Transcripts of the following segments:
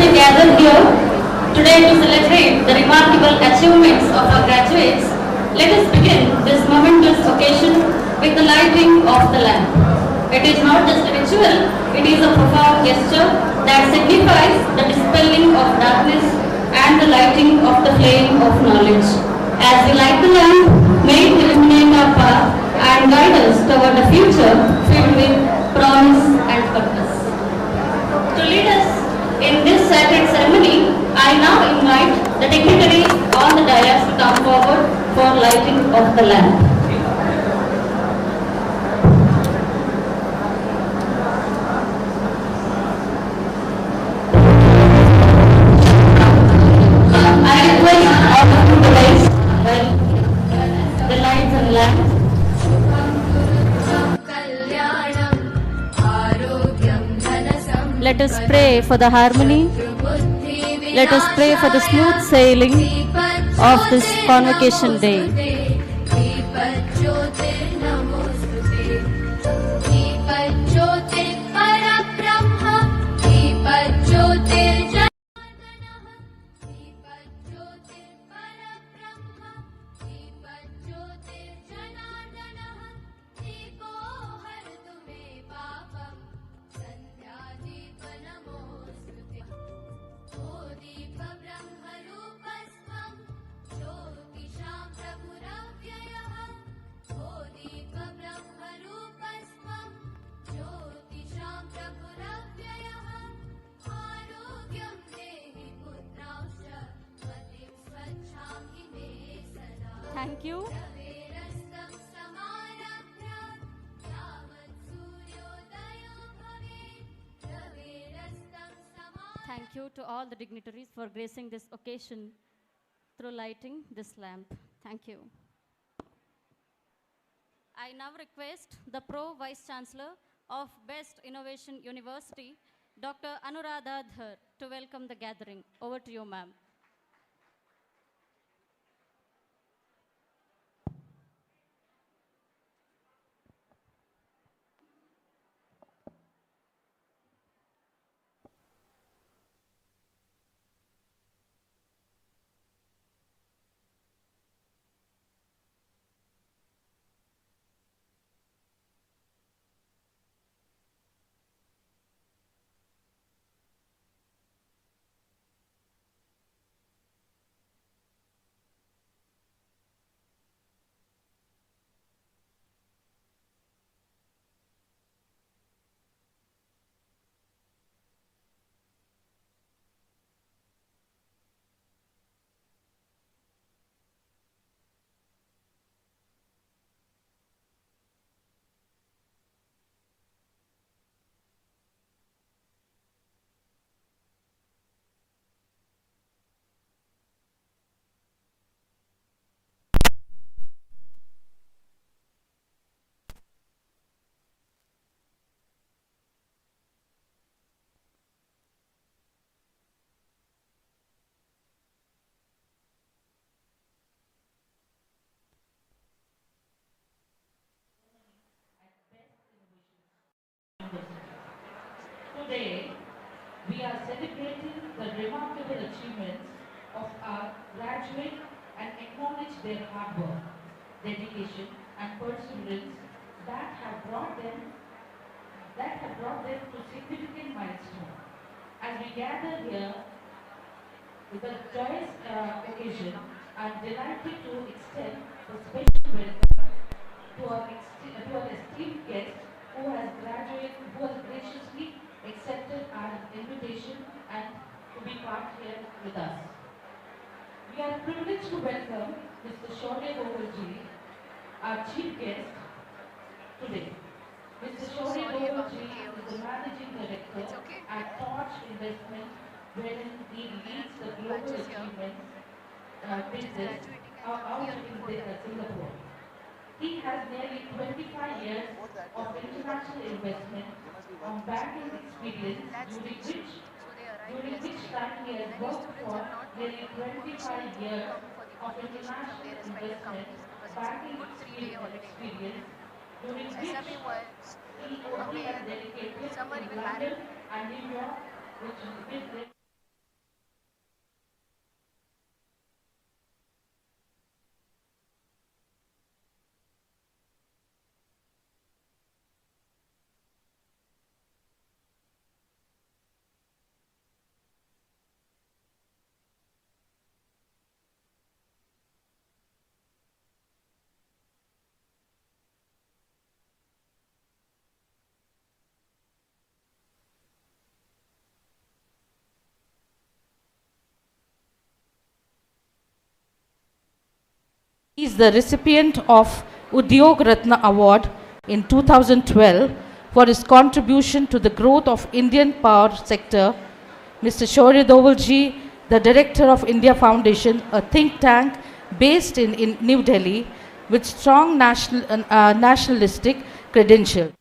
we gather here today to celebrate the remarkable achievements of our graduates, let us begin this momentous occasion with the lighting of the lamp. It is not just a ritual, it is a profound gesture that signifies the dispelling of darkness and the lighting of the flame of knowledge. As we light the lamp, may it illuminate our path and guide us toward a future filled with promise and purpose. To lead us in this sacred ceremony, I now invite the dignitaries on the dais to come forward for lighting of the lamp. I request all of you to raise the lights and lamps. Let us pray for the harmony. Let us pray for the smooth sailing of this Convocation Day. Thank you. Thank you to all the dignitaries for gracing this occasion through lighting this lamp. Thank you. I now request the Pro Vice Chancellor of Best Innovation University, Dr. Anuradha Dhar, to welcome the gathering. Over to you, ma'am. Today, we are celebrating the remarkable achievements of our graduates and acknowledge their hard work, dedication, and perseverance that have brought them to significant milestones. As we gather here with a joyous occasion, I'm delighted to extend a special welcome to our esteemed guest who has graciously accepted our invitation and to be part here with us. We are privileged to welcome Mr. Shaurya Govilji, our chief guest today. Mr. Shaurya Govilji is the managing director at Torch Investment, wherein he leads the global achievements business out in Singapore. He has nearly 25 years of international investment on banking experience, during which time he has worked for nearly 25 years of international investment banking experience, during which he has dedicated in London and New York, which is He is the recipient of Udyog Ratna Award in 2012 for his contribution to the growth of Indian power sector. Mr. Shaurya Dovalji, the director of India Foundation, a think tank based in New Delhi with strong nationalistic credentials.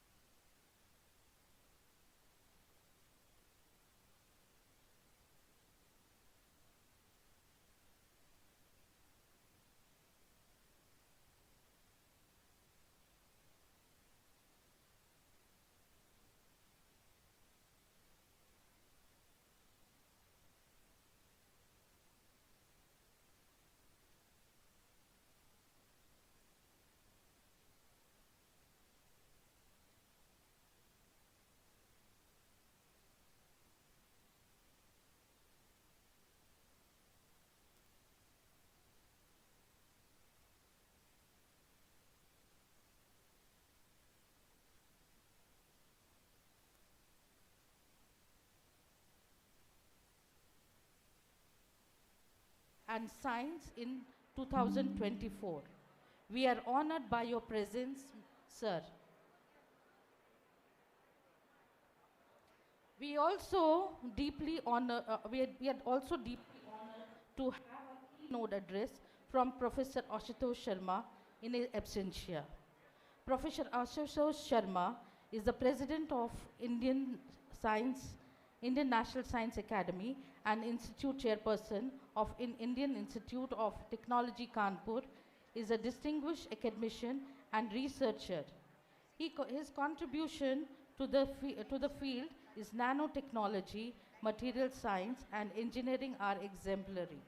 And Science in 2024. We are honored by your presence, sir. We also deeply honor, we are also deeply honored to have a keynote address from Professor Ashutosh Sharma in his absentia. Professor Ashutosh Sharma is the president of Indian National Science Academy and Institute Chairperson of Indian Institute of Technology Kanpur, is a distinguished academician and researcher. His contribution to the field is nanotechnology, material science, and engineering are exemplary.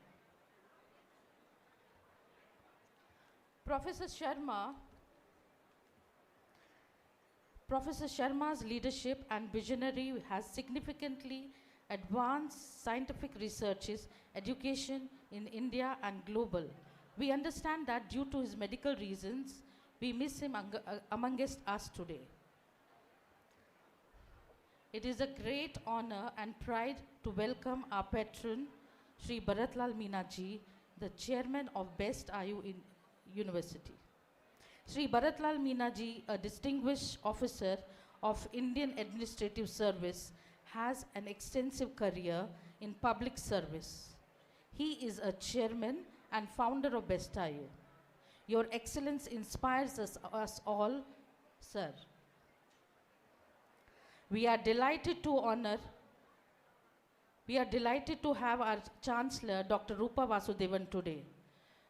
Professor Sharma Professor Sharma's leadership and visionary has significantly advanced scientific researches, education in India and global. We understand that due to his medical reasons, we miss him amongst us today. It is a great honor and pride to welcome our patron, Sri Bharatlal Minaji, the chairman of BESTIU in University. Sri Bharatlal Minaji, a distinguished officer of Indian Administrative Service, has an extensive career in public service. He is a chairman and founder of BESTIU. Your Excellence inspires us all, sir. We are delighted to have our Chancellor, Dr. Rupa Vasudevan today.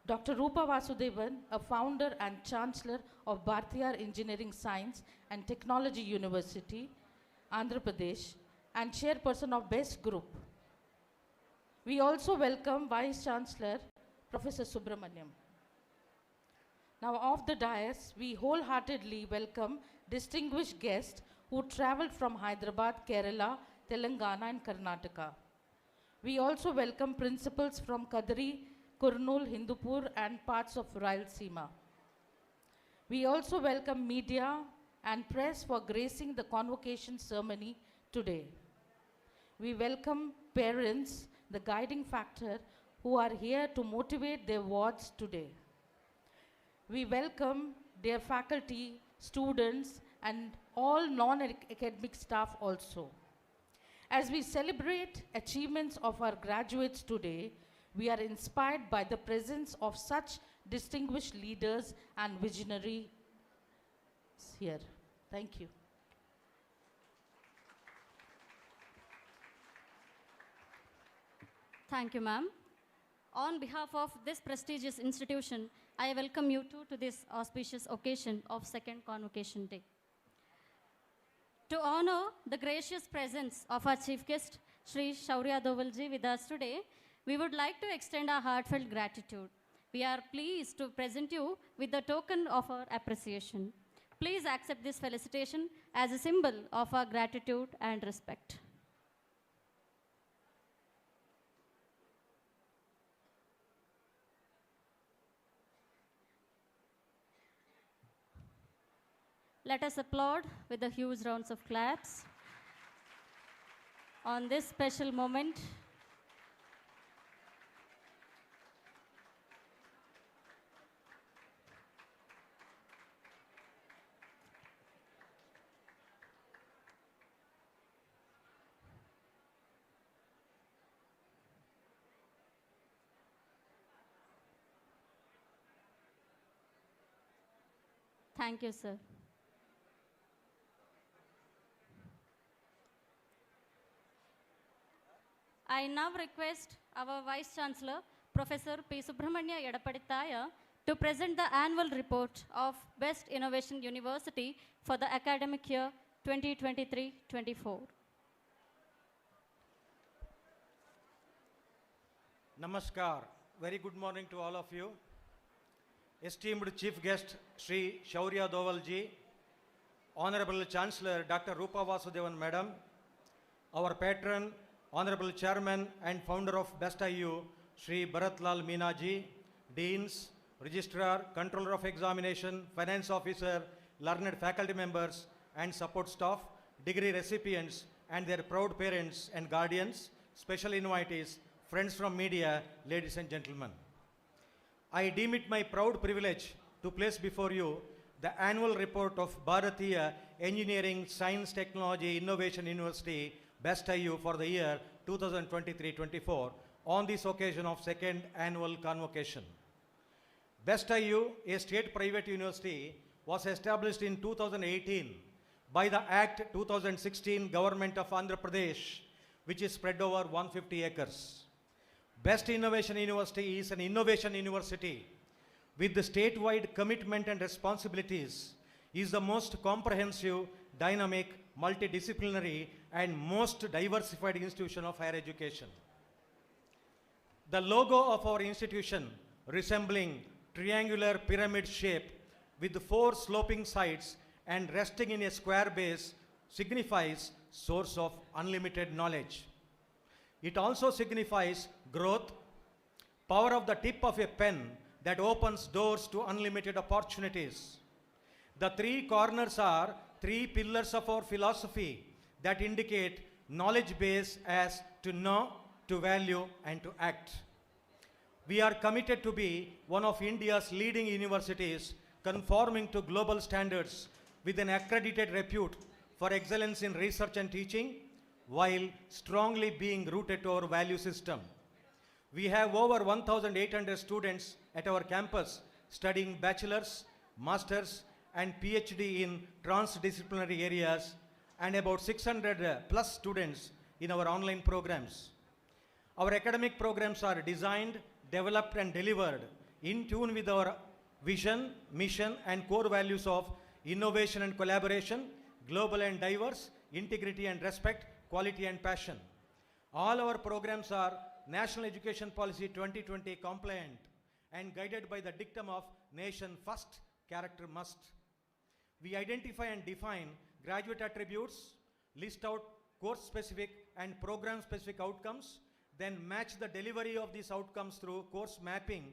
Dr. Rupa Vasudevan, a founder and Chancellor of Bharathiya Engineering Science and Technology University, Andhra Pradesh, and Chairperson of BEST Group. We also welcome Vice Chancellor, Professor Subramaniam. Now, off the dais, we wholeheartedly welcome distinguished guests who traveled from Hyderabad, Kerala, Telangana, and Karnataka. We also welcome principals from Kadri, Kurnool, Hindupur, and parts of Rayalaseema. We also welcome media and press for gracing the convocation ceremony today. We welcome parents, the guiding factor, who are here to motivate their wards today. We welcome their faculty, students, and all non-academic staff also. As we celebrate achievements of our graduates today, we are inspired by the presence of such distinguished leaders and visionaries here. Thank you. Thank you, ma'am. On behalf of this prestigious institution, I welcome you too to this auspicious occasion of Second Convocation Day. To honor the gracious presence of our chief guest, Sri Shaurya Dovalji, with us today, we would like to extend our heartfelt gratitude. We are pleased to present you with the token of our appreciation. Please accept this felicitation as a symbol of our gratitude and respect. Let us applaud with a huge rounds of claps on this special moment. Thank you, sir. I now request our Vice Chancellor, Professor P. Subramania Yadapadithaya, to present the annual report of Best Innovation University for the academic year 2023-24. Namaskar. Very good morning to all of you. Esteemed Chief Guest Sri Shaurya Dovalji, Honorable Chancellor Dr. Rupa Vasudevan Madam, our patron, Honorable Chairman and Founder of BESTIU, Sri Bharatlal Meenaji, Deans, Registrar, Controller of Examination, Finance Officer, learned faculty members and support staff, degree recipients and their proud parents and guardians, special invitees, friends from media, ladies and gentlemen. I deem it my proud privilege to place before you the annual report of Bharathiya Engineering, Science, Technology, Innovation University, BESTIU for the year 2023-24 on this occasion of second annual convocation. BESTIU, a state private university, was established in 2018 by the Act 2016 Government of Andhra Pradesh, which is spread over 150 acres. Best Innovation University is an innovation university with the statewide commitment and responsibilities, is the most comprehensive, dynamic, multidisciplinary and most diversified institution of higher education. The logo of our institution, resembling triangular pyramid shape with 4 sloping sides and resting in a square base, signifies source of unlimited knowledge. It also signifies growth, power of the tip of a pen that opens doors to unlimited opportunities. The 3 corners are 3 pillars of our philosophy that indicate knowledge base as to know, to value and to act. We are committed to be one of India's leading universities conforming to global standards with an accredited repute for excellence in research and teaching, while strongly being rooted to our value system. We have over 1,800 students at our campus studying bachelor's, master's and PhD in transdisciplinary areas, and about 600 plus students in our online programs. Our academic programs are designed, developed and delivered in tune with our vision, mission and core values of innovation and collaboration, global and diverse, integrity and respect, quality and passion. All our programs are National Education Policy 2020 compliant and guided by the dictum of nation first, character must. We identify and define graduate attributes, list out course specific and program specific outcomes, then match the delivery of these outcomes through course mapping,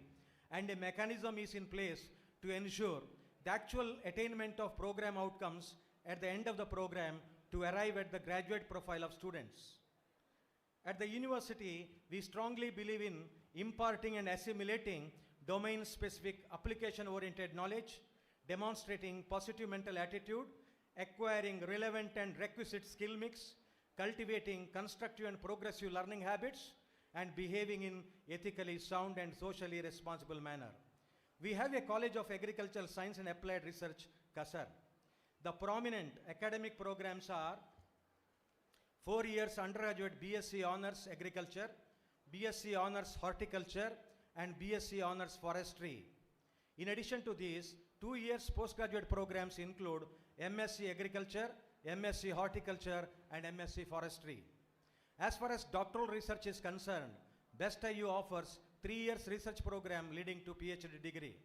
and a mechanism is in place to ensure the actual attainment of program outcomes at the end of the program to arrive at the graduate profile of students. At the university, we strongly believe in imparting and assimilating domain-specific application-oriented knowledge, demonstrating positive mental attitude, acquiring relevant and requisite skill mix, cultivating constructive and progressive learning habits, and behaving in ethically sound and socially responsible manner. We have a College of Agricultural Science and Applied Research, Kasar. The prominent academic programs are 4 years undergraduate BSc Honors Agriculture, BSc Honors Horticulture, and BSc Honors Forestry. In addition to these, 2 years postgraduate programs include MSc Agriculture, MSc Horticulture, and MSc Forestry. As far as doctoral research is concerned, BESTIU offers 3 years research program leading to PhD degree.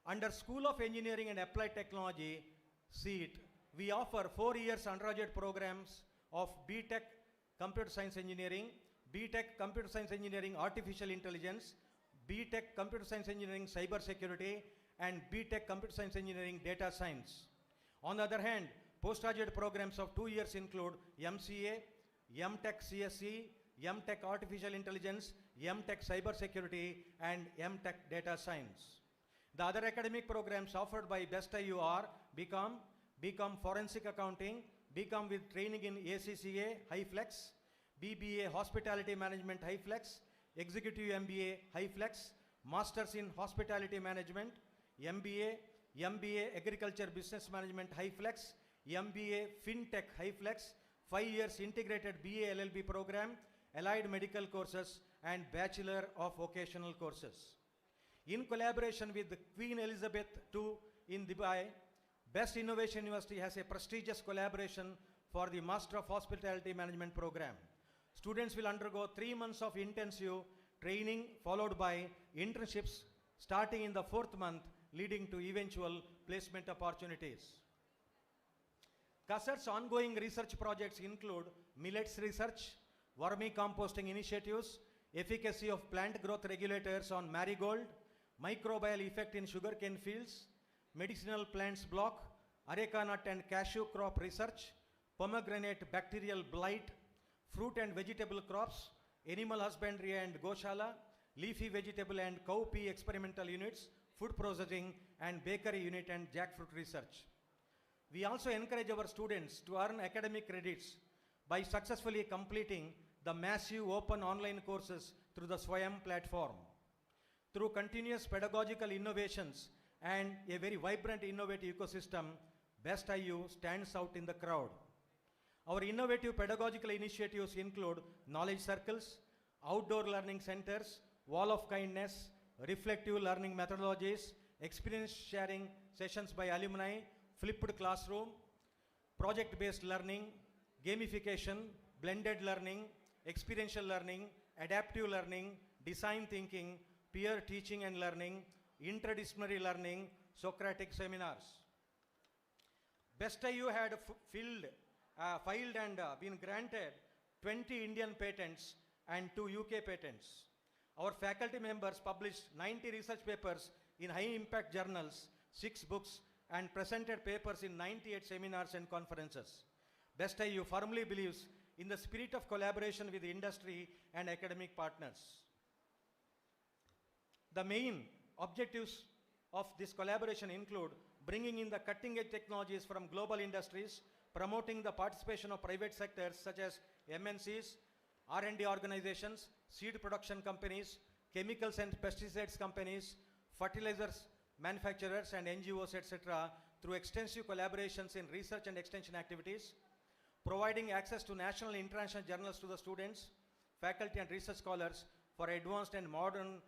Under School of Engineering and Applied Technology, SEET, we offer 4 years undergraduate programs of BTech Computer Science Engineering, BTech Computer Science Engineering Artificial Intelligence, BTech Computer Science Engineering Cyber Security, and BTech Computer Science Engineering Data Science. On the other hand, postgraduate programs of 2 years include MCA, MTech CSE, MTech Artificial Intelligence, MTech Cyber Security, and MTech Data Science. The other academic programs offered by BESTIU are BCom, BCom Forensic Accounting, BCom with training in ACCA High Flex, BBA Hospitality Management High Flex, Executive MBA High Flex, Masters in Hospitality Management, MBA, MBA Agriculture Business Management High Flex, MBA FinTech High Flex, 5 years integrated BA LLB program, allied medical courses, and Bachelor of Vocational courses. In collaboration with Queen Elizabeth II in Dubai, Best Innovation University has a prestigious collaboration for the Master of Hospitality Management program. Students will undergo 3 months of intensive training followed by internships starting in the 4th month, leading to eventual placement opportunities. CASER's ongoing research projects include millets research, vermicomposting initiatives, efficacy of plant growth regulators on marigold, microbial effect in sugarcane fields, medicinal plants block, areca nut and cashew crop research, pomegranate bacterial blight, fruit and vegetable crops, animal husbandry and goshala, leafy vegetable and cow pea experimental units, food processing and bakery unit and jackfruit research. We also encourage our students to earn academic credits by successfully completing the massive open online courses through the Swayam platform. Through continuous pedagogical innovations and a very vibrant innovative ecosystem, BESTIU stands out in the crowd. Our innovative pedagogical initiatives include knowledge circles, outdoor learning centers, wall of kindness, reflective learning methodologies, experience sharing sessions by alumni, flipped classroom, project-based learning, gamification, blended learning, experiential learning, adaptive learning, design thinking, peer teaching and learning, interdisciplinary learning, Socratic seminars. BESTIU had filed and been granted 20 Indian patents and 2 UK patents. Our faculty members published 90 research papers in high impact journals, 6 books, and presented papers in 98 seminars and conferences. BESTIU firmly believes in the spirit of collaboration with industry and academic partners. The main objectives of this collaboration include bringing in the cutting-edge technologies from global industries, promoting the participation of private sectors such as MNCs, R&D organizations, seed production companies, chemicals and pesticides companies, fertilizers manufacturers and NGOs, etc., through extensive collaborations in research and extension activities, providing access to national and international journals to the students, faculty and research scholars for advanced and modern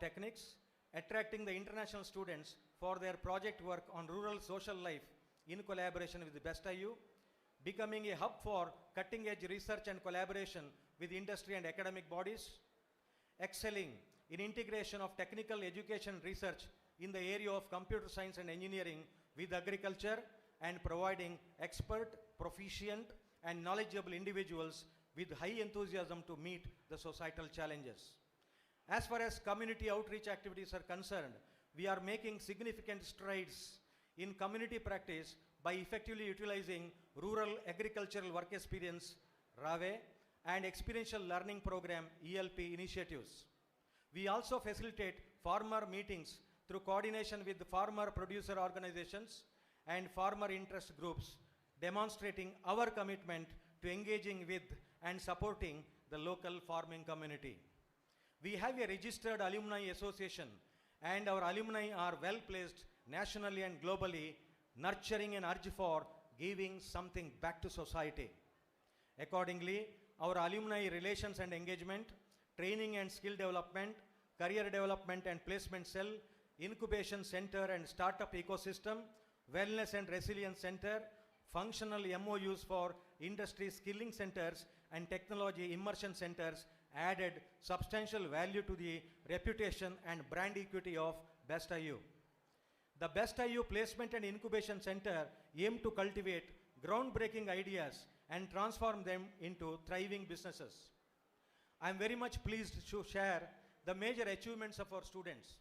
techniques, attracting the international students for their project work on rural social life in collaboration with the BESTIU, becoming a hub for cutting-edge research and collaboration with industry and academic bodies, excelling in integration of technical education research in the area of computer science and engineering with agriculture, and providing expert, proficient, and knowledgeable individuals with high enthusiasm to meet the societal challenges. As far as community outreach activities are concerned, we are making significant strides in community practice by effectively utilizing rural agricultural work experience (RAWE) and experiential learning program (ELP) initiatives. We also facilitate farmer meetings through coordination with farmer producer organizations and farmer interest groups, demonstrating our commitment to engaging with and supporting the local farming community. We have a registered alumni association, and our alumni are well placed nationally and globally, nurturing an urge for giving something back to society. Accordingly, our alumni relations and engagement, training and skill development, career development and placement cell, incubation center and startup ecosystem, wellness and resilience center, functional MOUs for industry skilling centers and technology immersion centers added substantial value to the reputation and brand equity of BESTIU. The BESTIU Placement and Incubation Center aim to cultivate groundbreaking ideas and transform them into thriving businesses. I am very much pleased to share the major achievements of our students.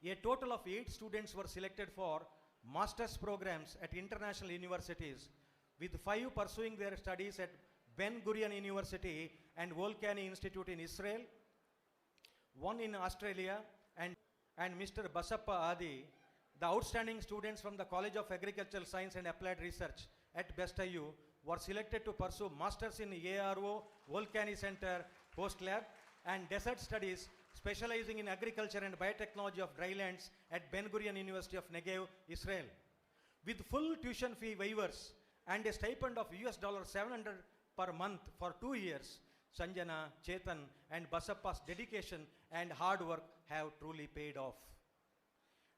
A total of 8 students were selected for master's programs at international universities, with 5 pursuing their studies at Ben Gurion University and Volcani Institute in Israel, 1 in Australia, and Mr. Basappa Adi, the outstanding students from the College of Agricultural Science and Applied Research at BESTIU, were selected to pursue masters in ARO, Volcani Center, Post Lab, and desert studies specializing in agriculture and biotechnology of drylands at Ben Gurion University of Negev, Israel. With full tuition fee waivers and a stipend of $700 per month for 2 years, Sanjana, Chetan and Basappa's dedication and hard work have truly paid off.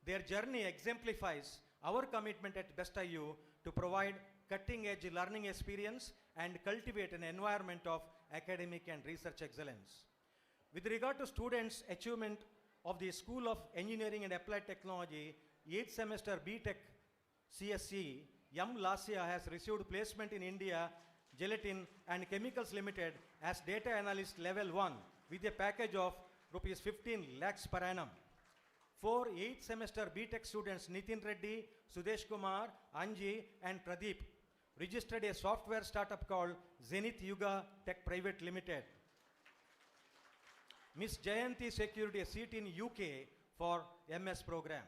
Their journey exemplifies our commitment at BESTIU to provide cutting-edge learning experience and cultivate an environment of academic and research excellence. With regard to students' achievement of the School of Engineering and Applied Technology, 8th semester BTech CSC, M. Lasya has received placement in India Gelatin and Chemicals Limited as Data Analyst Level 1 with a package of Rs 15 lakhs per annum. 4 8th semester BTech students Nitin Reddy, Sudesh Kumar, Anji and Pradeep registered a software startup called Zenith Yuga Tech Private Limited. Miss Jayanti secured a seat in UK for MS program.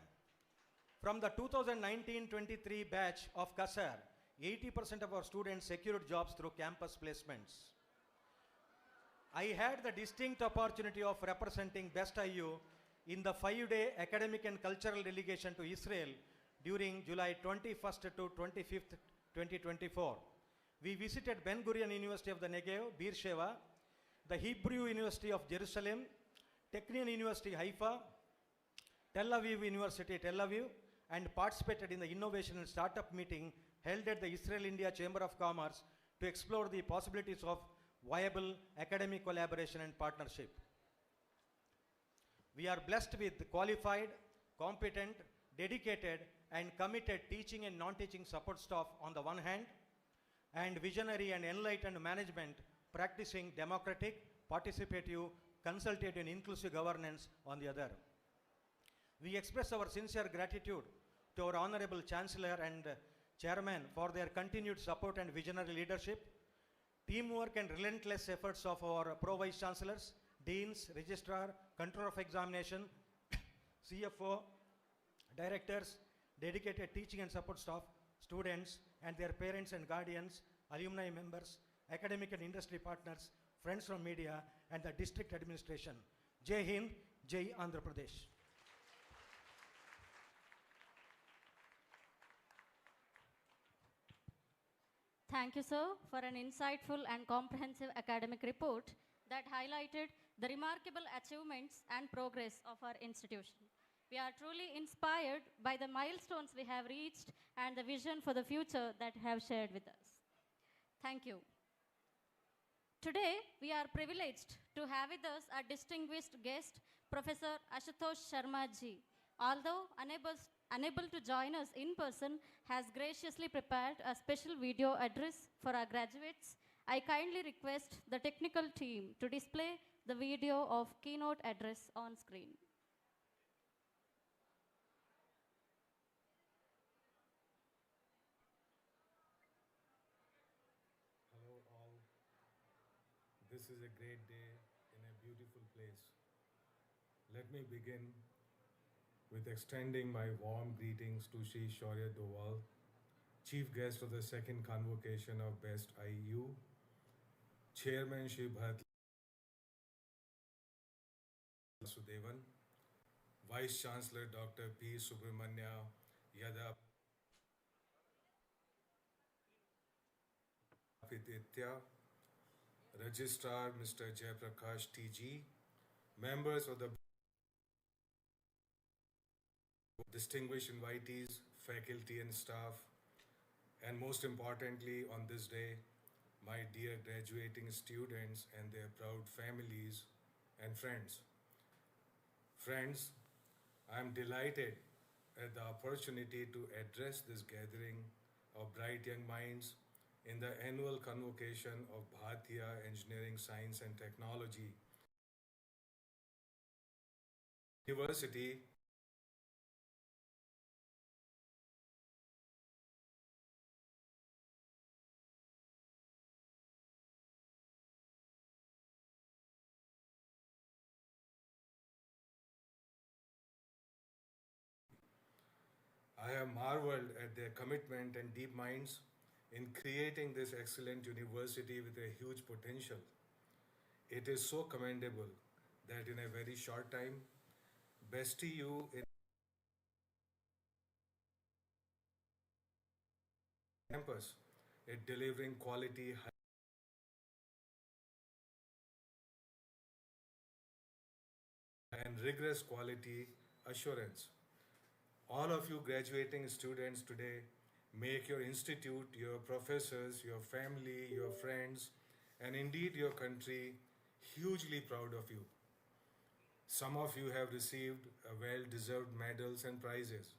From the 2019-23 batch of Kasar, 80% of our students secured jobs through campus placements. I had the distinct opportunity of representing BESTIU in the 5-day academic and cultural delegation to Israel during July 21st to 25th, 2024. We visited Ben Gurion University of the Negev, Beersheba, the Hebrew University of Jerusalem, Technion University Haifa, Tel Aviv University Tel Aviv, and participated in the innovation and startup meeting held at the Israel-India Chamber of Commerce to explore the possibilities of viable academic collaboration and partnership. We are blessed with qualified, competent, dedicated, and committed teaching and non-teaching support staff on the one hand, and visionary and enlightened management practicing democratic, participative, consultative, and inclusive governance on the other. We express our sincere gratitude to our Honorable Chancellor and Chairman for their continued support and visionary leadership, teamwork and relentless efforts of our Pro-Vice Chancellors, Deans, Registrar, Controller of Examination, CFO, Directors, dedicated teaching and support staff, students and their parents and guardians, alumni members, academic and industry partners, friends from media and the district administration. Jai Hind, Jai Andhra Pradesh. Thank you, sir, for an insightful and comprehensive academic report that highlighted the remarkable achievements and progress of our institution. We are truly inspired by the milestones we have reached and the vision for the future that you have shared with us. Thank you. Today, we are privileged to have with us a distinguished guest, Professor Ashutosh Sharma ji. Although unable to join us in person, has graciously prepared a special video address for our graduates. I kindly request the technical team to display the video of keynote address on screen. Hello all. This is a great day in a beautiful place. Let me begin with extending my warm greetings to Shri Shaurya Doval, Chief Guest of the second Convocation of BESTIU, Chairman Shri Bharathiyya Vasudevan, Vice Chancellor Dr. P. Subramanya Yada Piditya, Registrar Mr. Jayaprakash TG, members of the distinguished invitees, faculty and staff, and most importantly on this day, my dear graduating students and their proud families and friends. Friends, I am delighted at the opportunity to address this gathering of bright young minds in the annual convocation of BHARATHIYA Engineering, Science and Technology University. I have marveled at their commitment and deep minds in creating this excellent university with a huge potential. It is so commendable that in a very short time, BESTIU in campus, it delivering quality and rigorous quality assurance. All of you graduating students today make your institute, your professors, your family, your friends, and indeed your country hugely proud of you. Some of you have received well deserved medals and prizes.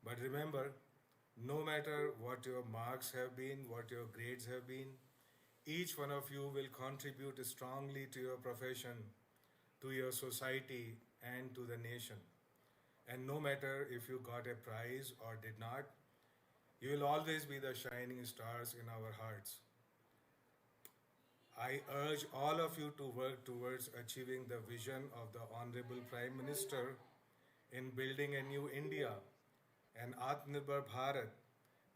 But remember, no matter what your marks have been, what your grades have been, each one of you will contribute strongly to your profession, to your society, and to the nation. And no matter if you got a prize or did not, you will always be the shining stars in our hearts. I urge all of you to work towards achieving the vision of the Honorable Prime Minister in building a new India, an Atmanirbhar Bharat,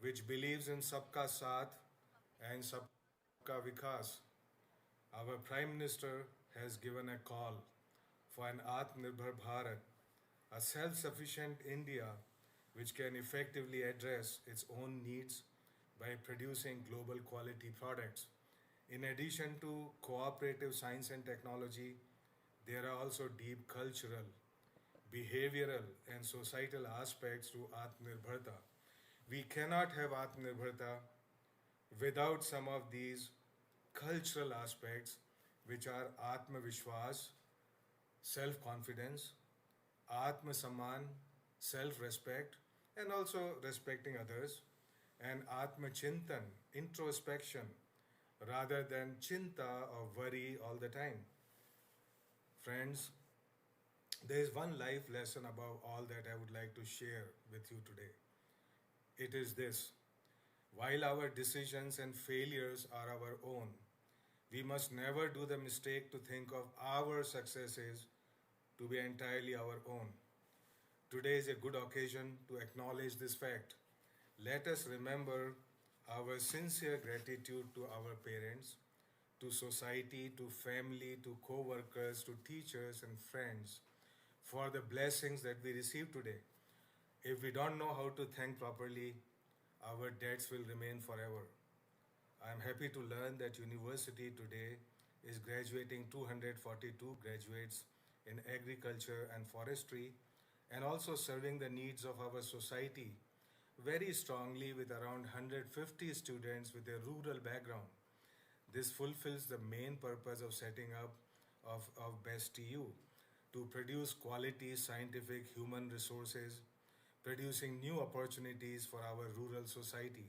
which believes in Sabka Saath and Sabka Vikas. Our Prime Minister has given a call for an Atmanirbhar Bharat, a self-sufficient India which can effectively address its own needs by producing global quality products. In addition to cooperative science and technology, there are also deep cultural, behavioral, and societal aspects to Atmanirbharta. We cannot have Atmanirbharta without some of these cultural aspects, which are Atmavishwas, self confidence, Atma Samman, self respect, and also respecting others, and Atma Chintan, introspection, rather than chinta or worry all the time. Friends, there is one life lesson above all that I would like to share with you today. It is this: while our decisions and failures are our own, we must never do the mistake to think of our successes to be entirely our own. Today is a good occasion to acknowledge this fact. Let us remember our sincere gratitude to our parents, to society, to family, to co workers, to teachers and friends for the blessings that we receive today. If we don't know how to thank properly, our debts will remain forever. I am happy to learn that university today is graduating 242 graduates in agriculture and forestry, and also serving the needs of our society very strongly with around 150 students with a rural background. This fulfills the main purpose of setting up of BESTIU to produce quality scientific human resources, producing new opportunities for our rural society.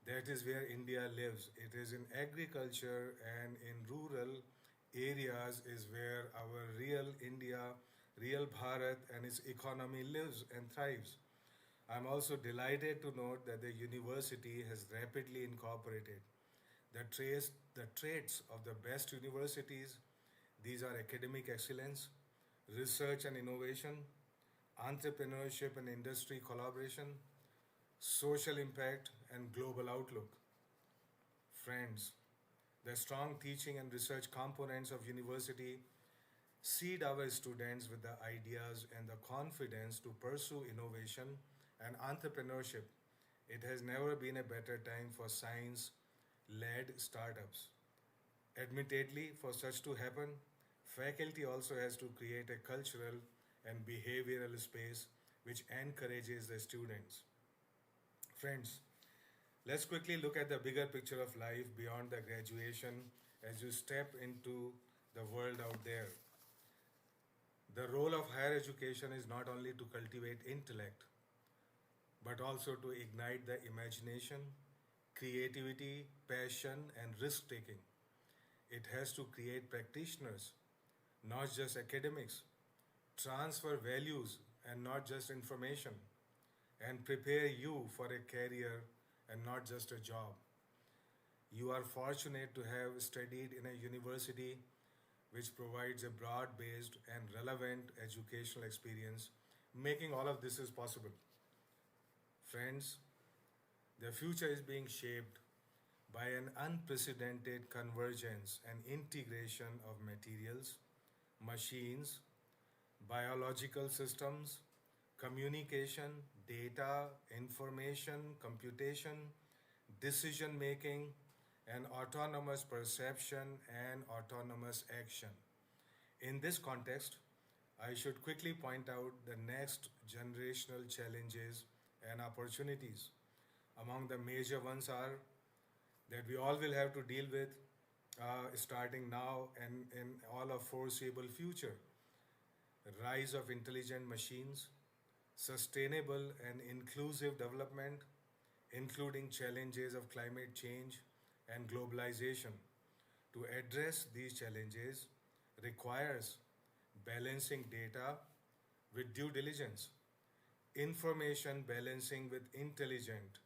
That is where India lives. It is in agriculture and in rural areas is where our real India, real Bharat and its economy lives and thrives. I'm also delighted to note that the university has rapidly incorporated the traits of the best universities. These are academic excellence, research and innovation, entrepreneurship and industry collaboration, social impact, and global outlook. Friends, the strong teaching and research components of university seed our students with the ideas and the confidence to pursue innovation and entrepreneurship. It has never been a better time for science led startups. Admittedly, for such to happen, faculty also has to create a cultural and behavioral space which encourages the students. Friends, let's quickly look at the bigger picture of life beyond the graduation as you step into the world out there. The role of higher education is not only to cultivate intellect, but also to ignite the imagination, creativity, passion, and risk taking. It has to create practitioners, not just academics, transfer values and not just information, and prepare you for a career and not just a job. You are fortunate to have studied in a university which provides a broad based and relevant educational experience, making all of this is possible. Friends, the future is being shaped by an unprecedented convergence and integration of materials, machines, biological systems, communication, data, information, computation, decision making, and autonomous perception and autonomous action. In this context, I should quickly point out the next generational challenges and opportunities. Among the major ones are that we all will have to deal with starting now and in all of foreseeable future. Rise of intelligent machines, sustainable and inclusive development, including challenges of climate change and globalization. To address these challenges requires balancing data with due diligence, information balancing with intelligent,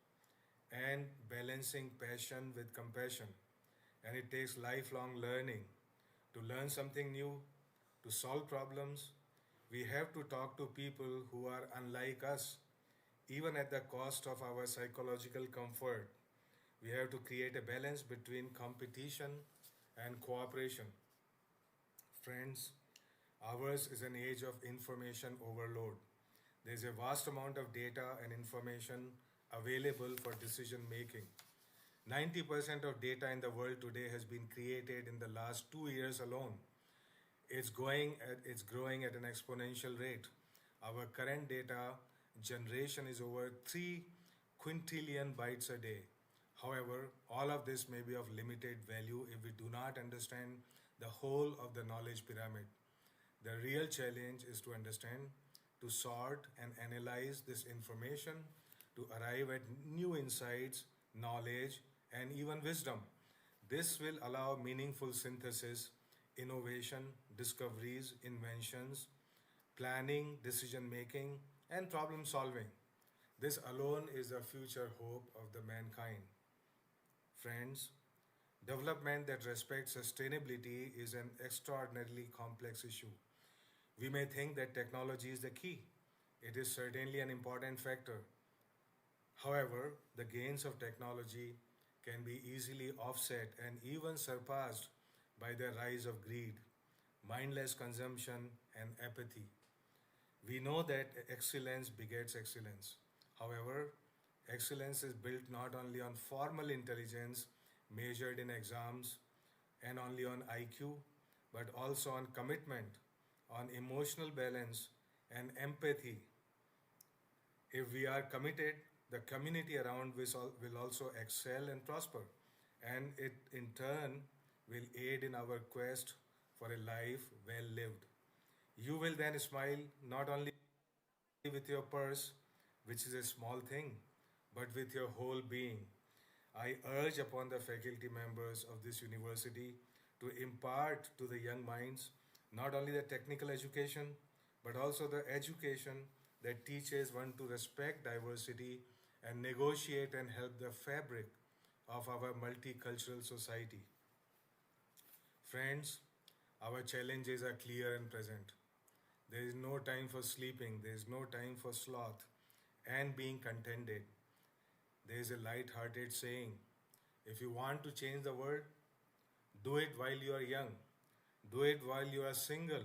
and balancing passion with compassion. And it takes lifelong learning to learn something new, to solve problems. We have to talk to people who are unlike us, even at the cost of our psychological comfort. We have to create a balance between competition and cooperation. Friends, ours is an age of information overload. There is a vast amount of data and information available for decision making. 90% of data in the world today has been created in the last 2 years alone. It's growing at an exponential rate. Our current data generation is over 3 quintillion bytes a day. However, all of this may be of limited value if we do not understand the whole of the knowledge pyramid. The real challenge is to understand, to sort and analyze this information, to arrive at new insights, knowledge, and even wisdom. This will allow meaningful synthesis, innovation, discoveries, inventions, planning, decision making, and problem solving. This alone is the future hope of the mankind. Friends, development that respects sustainability is an extraordinarily complex issue. We may think that technology is the key. It is certainly an important factor. However, the gains of technology can be easily offset and even surpassed by the rise of greed, mindless consumption, and apathy. We know that excellence begets excellence. However, excellence is built not only on formal intelligence measured in exams and only on IQ, but also on commitment, on emotional balance, and empathy. If we are committed, the community around us will also excel and prosper, and it in turn will aid in our quest for a life well lived. You will then smile not only with your purse, which is a small thing, but with your whole being. I urge upon the faculty members of this university to impart to the young minds not only the technical education, but also the education that teaches one to respect diversity and negotiate and help the fabric of our multicultural society. Friends, our challenges are clear and present. There is no time for sleeping, there is no time for sloth and being contented. There is a light-hearted saying, if you want to change the world, do it while you are young. Do it while you are single.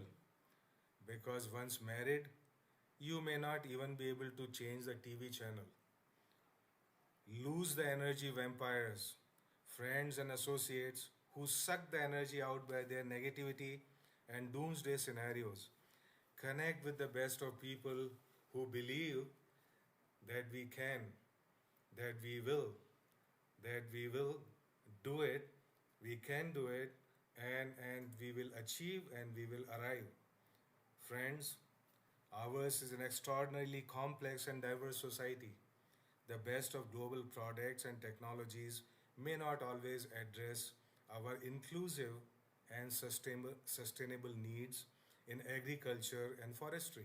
Because once married, you may not even be able to change the TV channel. Lose the energy vampires, friends and associates who suck the energy out by their negativity and doomsday scenarios. Connect with the best of people who believe that we can, that we will do it, we can do it, and we will achieve and we will arrive. Friends, ours is an extraordinarily complex and diverse society. The best of global products and technologies may not always address our inclusive and sustainable needs in agriculture and forestry.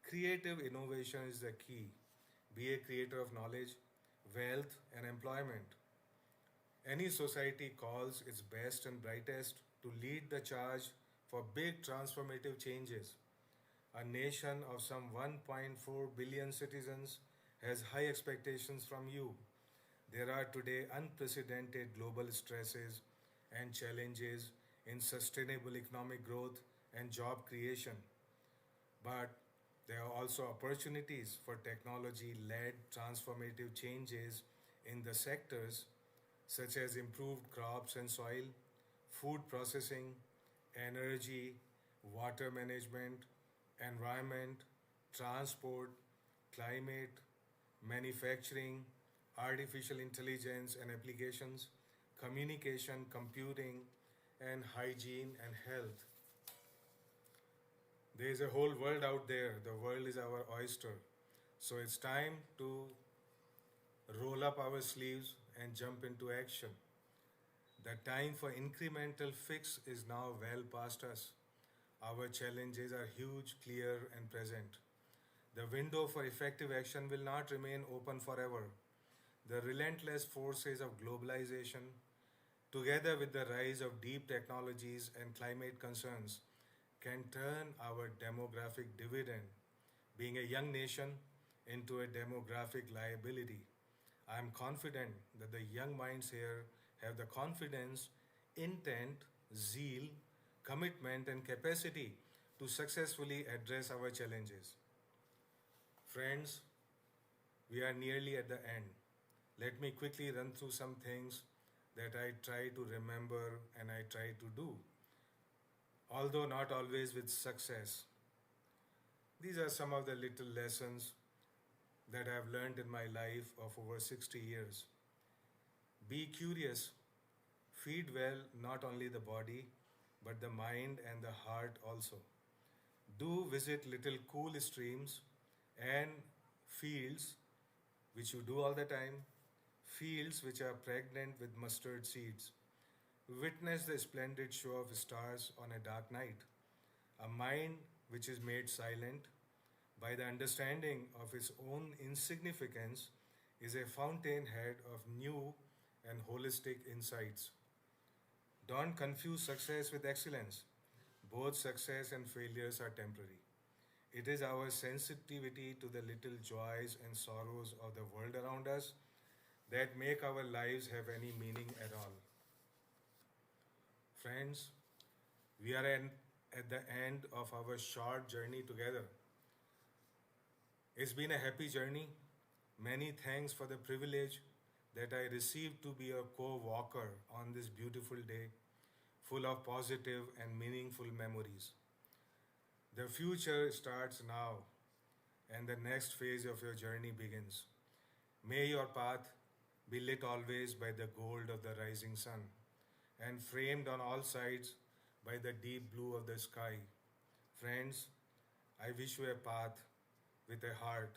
Creative innovation is the key. Be a creator of knowledge, wealth, and employment. Any society calls its best and brightest to lead the charge for big transformative changes. A nation of some 1.4 billion citizens has high expectations from you. There are today unprecedented global stresses and challenges in sustainable economic growth and job creation. But there are also opportunities for technology led transformative changes in the sectors such as improved crops and soil, food processing, energy, water management, environment, transport, climate, manufacturing, artificial intelligence and applications, communication, computing, and hygiene and health. There is a whole world out there. The world is our oyster. So it's time to roll up our sleeves and jump into action. The time for incremental fix is now well past us. Our challenges are huge, clear, and present. The window for effective action will not remain open forever. The relentless forces of globalization, together with the rise of deep technologies and climate concerns, can turn our demographic dividend, being a young nation, into a demographic liability. I am confident that the young minds here have the confidence, intent, zeal, commitment, and capacity to successfully address our challenges. Friends, we are nearly at the end. Let me quickly run through some things that I try to remember and I try to do, although not always with success. These are some of the little lessons that I have learned in my life of over 60 years. Be curious, feed well not only the body, but the mind and the heart also. Do visit little cool streams and fields, which you do all the time, fields which are pregnant with mustard seeds. Witness the splendid show of stars on a dark night. A mind which is made silent by the understanding of its own insignificance is a fountainhead of new and holistic insights. Don't confuse success with excellence. Both success and failures are temporary. It is our sensitivity to the little joys and sorrows of the world around us that make our lives have any meaning at all. Friends, we are at the end of our short journey together. It's been a happy journey. Many thanks for the privilege that I received to be a co-walker on this beautiful day, full of positive and meaningful memories. The future starts now, and the next phase of your journey begins. May your path be lit always by the gold of the rising sun, and framed on all sides by the deep blue of the sky. Friends, I wish you a path with a heart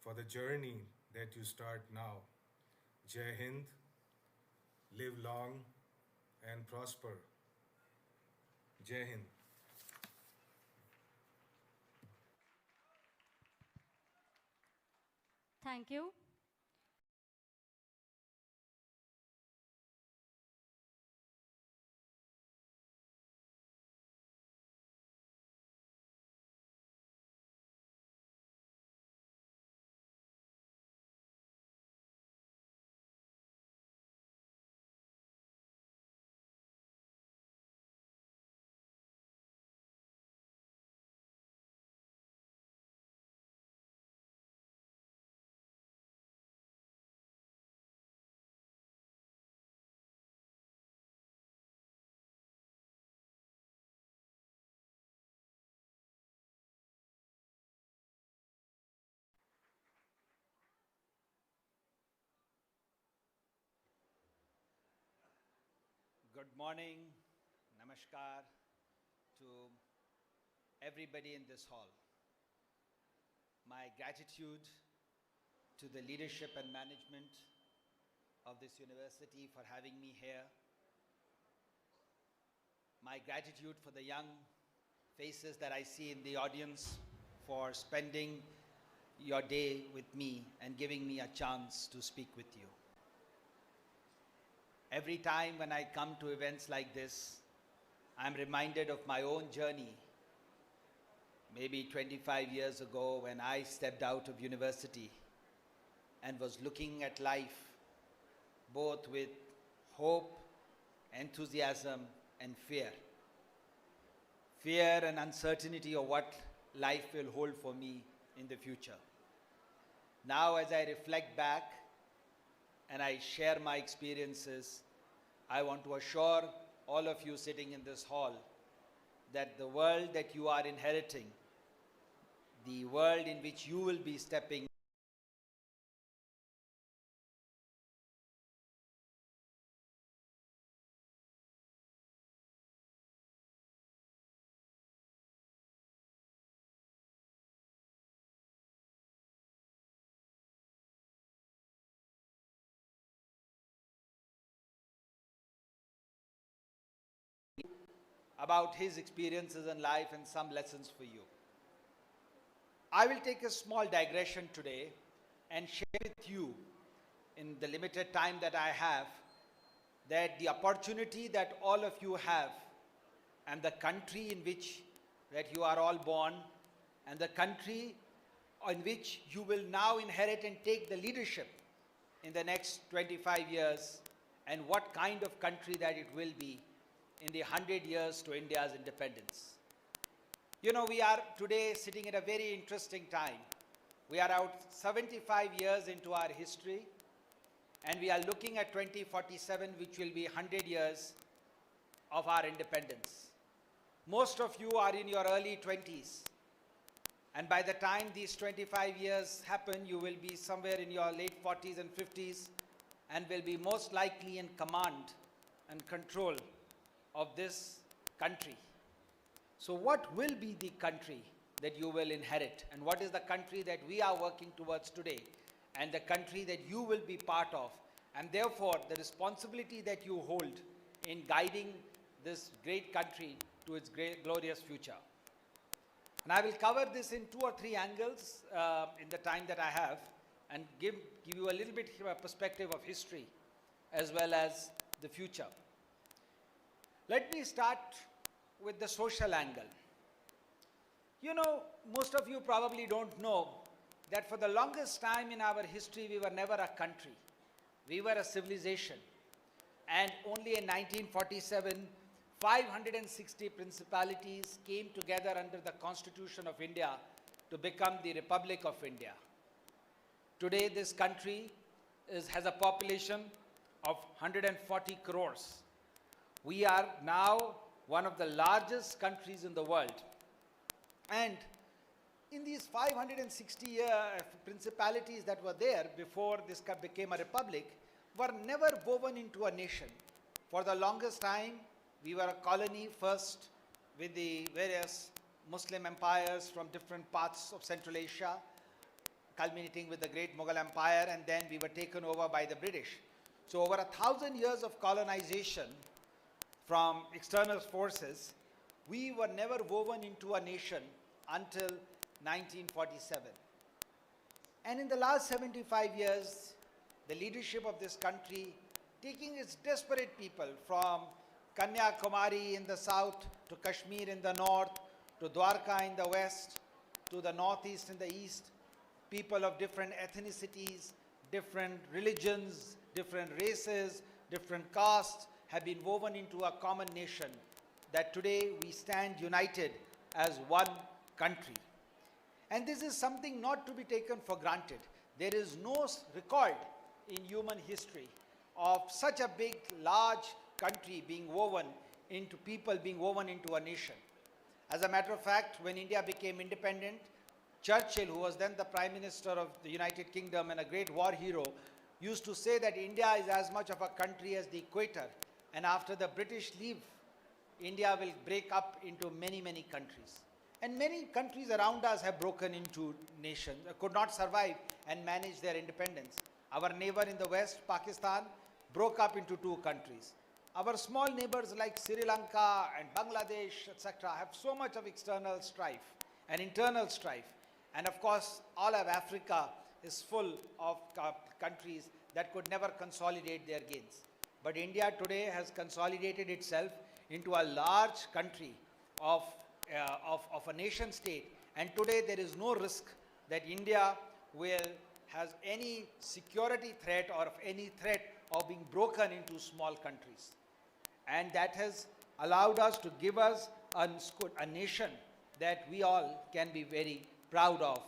for the journey that you start now. Jai Hind, live long and prosper. Jai Hind. Thank you. Good morning, namaskar to everybody in this hall. My gratitude to the leadership and management of this university for having me here. My gratitude for the young faces that I see in the audience for spending your day with me and giving me a chance to speak with you. Every time when I come to events like this, I'm reminded of my own journey, maybe 25 years ago when I stepped out of university and was looking at life both with hope, enthusiasm, and fear. fear and uncertainty of what life will hold for me in the future. Now, as I reflect back and I share my experiences, I want to assure all of you sitting in this hall that the world that you are inheriting, the world in which you will be stepping about his experiences in life and some lessons for you. I will take a small digression today and share with you in the limited time that I have that the opportunity that all of you have and the country in which that you are all born and the country in which you will now inherit and take the leadership in the next 25 years and what kind of country that it will be in the 100 years to India's independence. You know, we are today sitting at a very interesting time. We are out 75 years into our history and we are looking at 2047, which will be 100 years of our independence. Most of you are in your early 20s. And by the time these 25 years happen, you will be somewhere in your late 40s and 50s and will be most likely in command and control of this country. So what will be the country that you will inherit? And what is the country that we are working towards today? And the country that you will be part of? And therefore, the responsibility that you hold in guiding this great country to its great, glorious future. And I will cover this in 2 or 3 angles in the time that I have and give you a little bit of a perspective of history as well as the future. Let me start with the social angle. You know, most of you probably don't know that for the longest time in our history, we were never a country. We were a civilization. And only in 1947, 560 principalities came together under the Constitution of India to become the Republic of India. Today, this country has a population of 140 crores. We are now one of the largest countries in the world. And in these 560 principalities that were there before this became a republic, were never woven into a nation. For the longest time, we were a colony first with the various Muslim empires from different parts of Central Asia, culminating with the great Mughal Empire, and then we were taken over by the British. So over 1,000 years of colonization from external forces, we were never woven into a nation until 1947. And in the last 75 years, the leadership of this country, taking its desperate people from Kanyakumari in the south, to Kashmir in the north, to Dwarka in the west, to the northeast in the east, people of different ethnicities, different religions, different races, different castes have been woven into a common nation that today we stand united as one country. And this is something not to be taken for granted. There is no record in human history of such a big, large country being woven into people, being woven into a nation. As a matter of fact, when India became independent, Churchill, who was then the Prime Minister of the United Kingdom and a great war hero, used to say that India is as much of a country as the equator. And after the British leave, India will break up into many, many countries. And many countries around us have broken into nations, could not survive and manage their independence. Our neighbor in the west, Pakistan, broke up into 2 countries. Our small neighbors like Sri Lanka and Bangladesh, etc., have so much of external strife and internal strife. And of course, all of Africa is full of countries that could never consolidate their gains. But India today has consolidated itself into a large country of a nation state. And today there is no risk that India will has any security threat or of any threat of being broken into small countries. And that has allowed us to give us a nation that we all can be very proud of.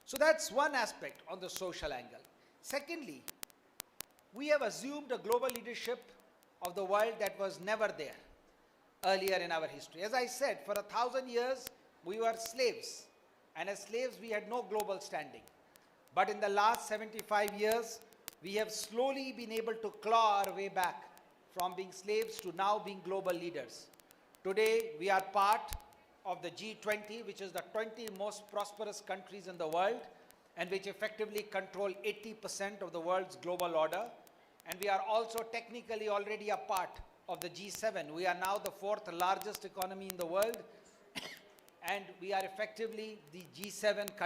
So that's one aspect on the social angle. Secondly, we have assumed a global leadership of the world that was never there earlier in our history. As I said, for 1,000 years, we were slaves. And as slaves, we had no global standing. But in the last 75 years, we have slowly been able to claw our way back from being slaves to now being global leaders. Today, we are part of the G20, which is the 20 most prosperous countries in the world, and which effectively control 80% of the world's global order. And we are also technically already a part of the G7. We are now the 4th largest economy in the world, and we are effectively the G7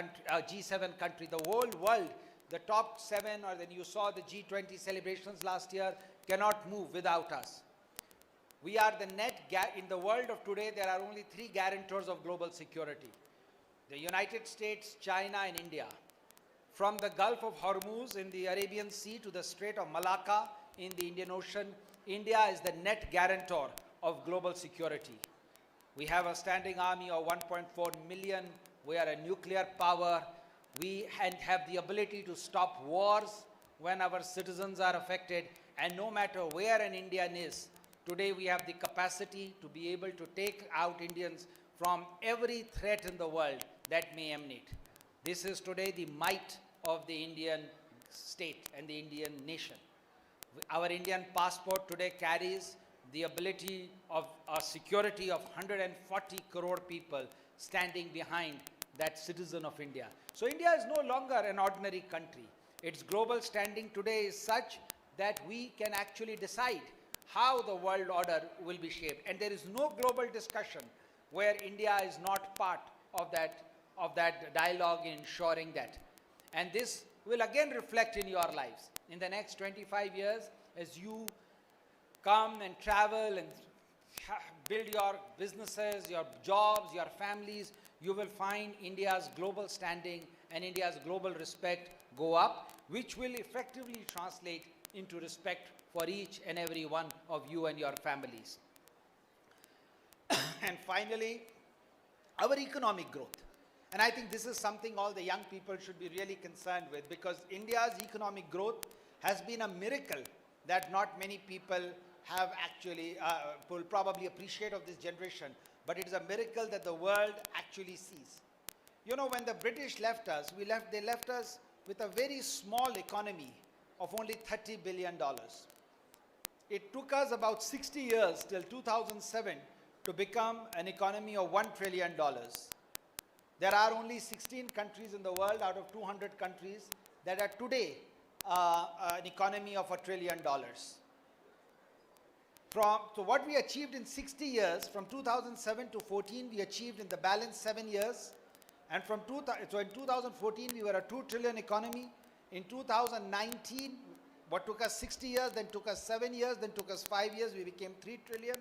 country. The whole world, the top 7, or then you saw the G20 celebrations last year, cannot move without us. We are the in the world of today, there are only 3 guarantors of global security: the United States, China, and India. From the Gulf of Hormuz in the Arabian Sea to the Strait of Malacca in the Indian Ocean, India is the net guarantor of global security. We have a standing army of 1.4 million. We are a nuclear power. We have the ability to stop wars when our citizens are affected. And no matter where an Indian is, today we have the capacity to be able to take out Indians from every threat in the world that may emanate. This is today the might of the Indian state and the Indian nation. Our Indian passport today carries the ability of a security of 140 crore people standing behind that citizen of India. So India is no longer an ordinary country. Its global standing today is such that we can actually decide how the world order will be shaped. And there is no global discussion where India is not part of that dialogue in ensuring that. And this will again reflect in your lives. In the next 25 years, as you come and travel and build your businesses, your jobs, your families, you will find India's global standing and India's global respect go up, which will effectively translate into respect for each and every one of you and your families. And finally, our economic growth. And I think this is something all the young people should be really concerned with, because India's economic growth has been a miracle that not many people have actually, will probably appreciate of this generation, but it is a miracle that the world actually sees. You know, when the British left us, they left us with a very small economy of only $30 billion. It took us about 60 years till 2007 to become an economy of $1 trillion. There are only 16 countries in the world out of 200 countries that are today an economy of $1 trillion. So what we achieved in 60 years, from 2007 to 14, we achieved in the balance 7 years. And so in 2014, we were a 2 trillion economy. In 2019, what took us 60 years, then took us 7 years, then took us 5 years, we became 3 trillion.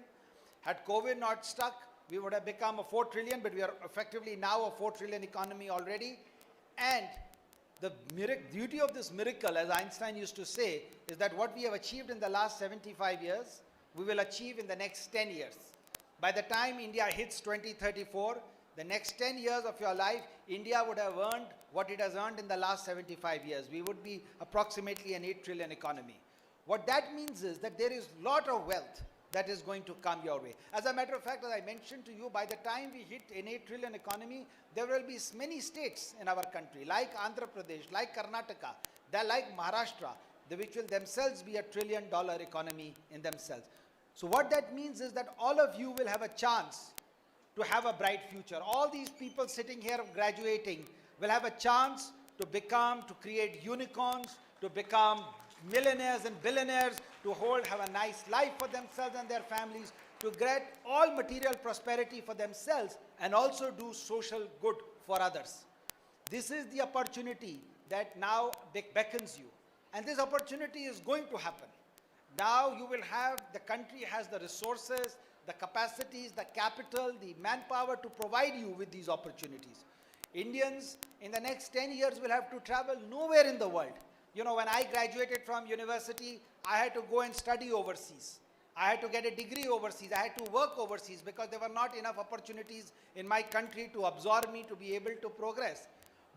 Had COVID not stuck, we would have become a 4 trillion, but we are effectively now a 4 trillion economy already. And the beauty of this miracle, as Einstein used to say, is that what we have achieved in the last 75 years, we will achieve in the next 10 years. By the time India hits 2034, the next 10 years of your life, India would have earned what it has earned in the last 75 years. We would be approximately an 8 trillion economy. What that means is that there is a lot of wealth that is going to come your way. As a matter of fact, as I mentioned to you, by the time we hit an 8 trillion economy, there will be many states in our country, like Andhra Pradesh, like Karnataka, like Maharashtra, which will themselves be a $1 trillion economy in themselves. So what that means is that all of you will have a chance to have a bright future. All these people sitting here graduating will have a chance to create unicorns, to become millionaires and billionaires, to have a nice life for themselves and their families, to get all material prosperity for themselves and also do social good for others. This is the opportunity that now beckons you. And this opportunity is going to happen. Now you will have, the country has the resources, the capacities, the capital, the manpower to provide you with these opportunities. Indians in the next 10 years will have to travel nowhere in the world. You know, when I graduated from university, I had to go and study overseas. I had to get a degree overseas. I had to work overseas because there were not enough opportunities in my country to absorb me to be able to progress.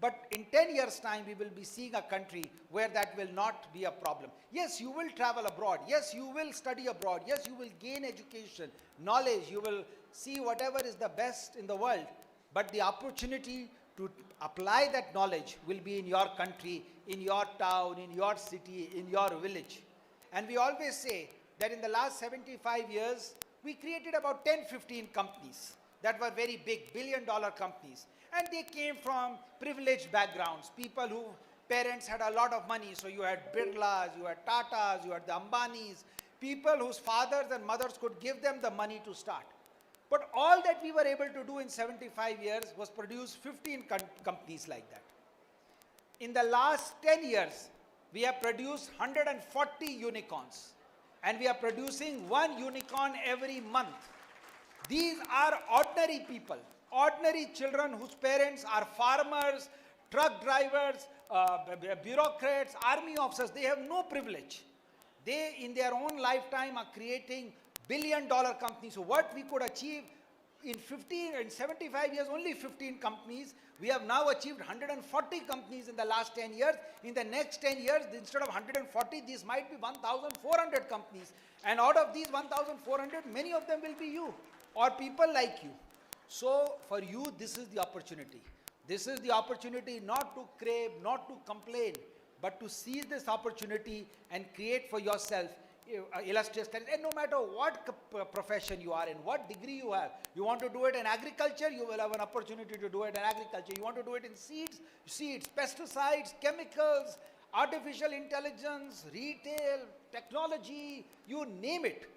But in 10 years' time, we will be seeing a country where that will not be a problem. Yes, you will travel abroad. Yes, you will study abroad. Yes, you will gain education, knowledge. You will see whatever is the best in the world. But the opportunity to apply that knowledge will be in your country, in your town, in your city, in your village. And we always say that in the last 75 years, we created about 10, 15 companies that were very big, billion-dollar companies. And they came from privileged backgrounds, people whose parents had a lot of money. So you had Birlas, you had Tatas, you had the Ambanis, people whose fathers and mothers could give them the money to start. But all that we were able to do in 75 years was produce 15 companies like that. In the last 10 years, we have produced 140 unicorns. And we are producing one unicorn every month. These are ordinary people, ordinary children whose parents are farmers, truck drivers, bureaucrats, army officers. They have no privilege. They, in their own lifetime, are creating billion-dollar companies. So what we could achieve in 75 years, only 15 companies. We have now achieved 140 companies in the last 10 years. In the next 10 years, instead of 140, these might be 1,400 companies. And out of these 1,400, many of them will be you or people like you. So for you, this is the opportunity. This is the opportunity not to crave, not to complain, but to seize this opportunity and create for yourself illustrious career. And no matter what profession you are in, what degree you have, you want to do it in agriculture, you will have an opportunity to do it in agriculture. You want to do it in seeds, pesticides, chemicals, artificial intelligence, retail, technology, you name it.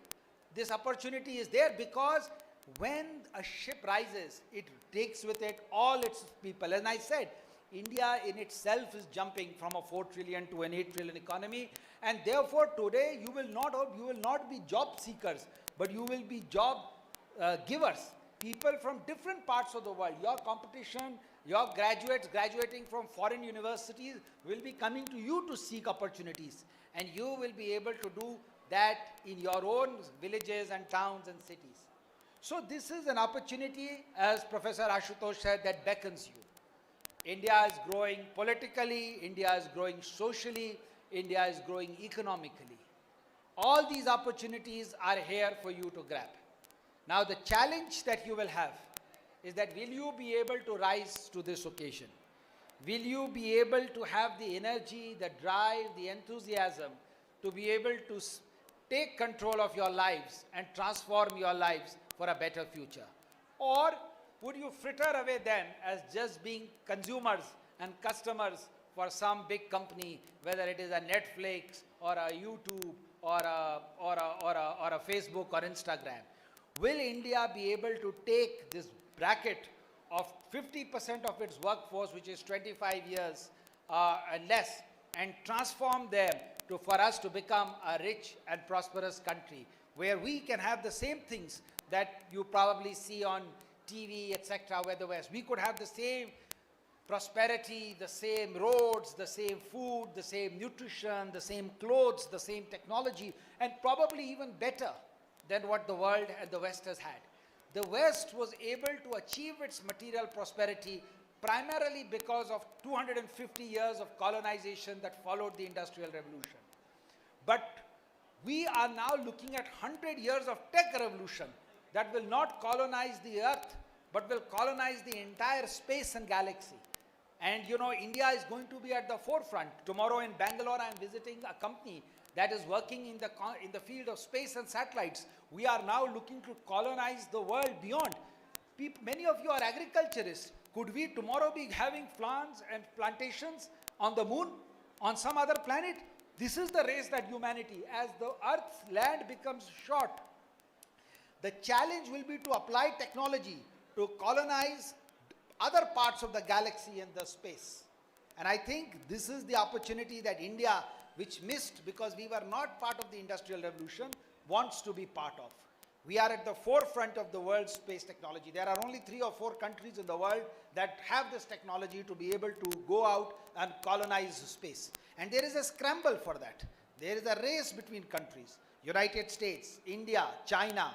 This opportunity is there because when a ship rises, it takes with it all its people. And I said, India in itself is jumping from a 4 trillion to an 8 trillion economy. And therefore, today you will not be job seekers, but you will be job givers. People from different parts of the world. Your competition, your graduates graduating from foreign universities will be coming to you to seek opportunities. And you will be able to do that in your own villages and towns and cities. So this is an opportunity, as Professor Ashutosh said, that beckons you. India is growing politically, India is growing socially, India is growing economically. All these opportunities are here for you to grab. Now the challenge that you will have is that will you be able to rise to this occasion? Will you be able to have the energy, the drive, the enthusiasm to be able to take control of your lives and transform your lives for a better future? Or would you fritter away them as just being consumers and customers for some big company, whether it is a Netflix or a YouTube or a Facebook or Instagram? Will India be able to take this bracket of 50% of its workforce, which is 25 years and less, and transform them for us to become a rich and prosperous country, where we can have the same things that you probably see on TV, etc., where the West. We could have the same prosperity, the same roads, the same food, the same nutrition, the same clothes, the same technology, and probably even better than what the world and the West has had. The West was able to achieve its material prosperity primarily because of 250 years of colonization that followed the Industrial Revolution. But we are now looking at 100 years of tech revolution that will not colonize the earth, but will colonize the entire space and galaxy. And you know, India is going to be at the forefront. Tomorrow in Bangalore, I am visiting a company that is working in the field of space and satellites. We are now looking to colonize the world beyond. Many of you are agriculturists. Could we tomorrow be having plants and plantations on the moon, on some other planet? This is the race that humanity, as the Earth's land becomes short, the challenge will be to apply technology to colonize other parts of the galaxy and the space. And I think this is the opportunity that India, which missed because we were not part of the Industrial Revolution, wants to be part of. We are at the forefront of the world's space technology. There are only 3 or 4 countries in the world that have this technology to be able to go out and colonize space. And there is a scramble for that. There is a race between countries. United States, India, China,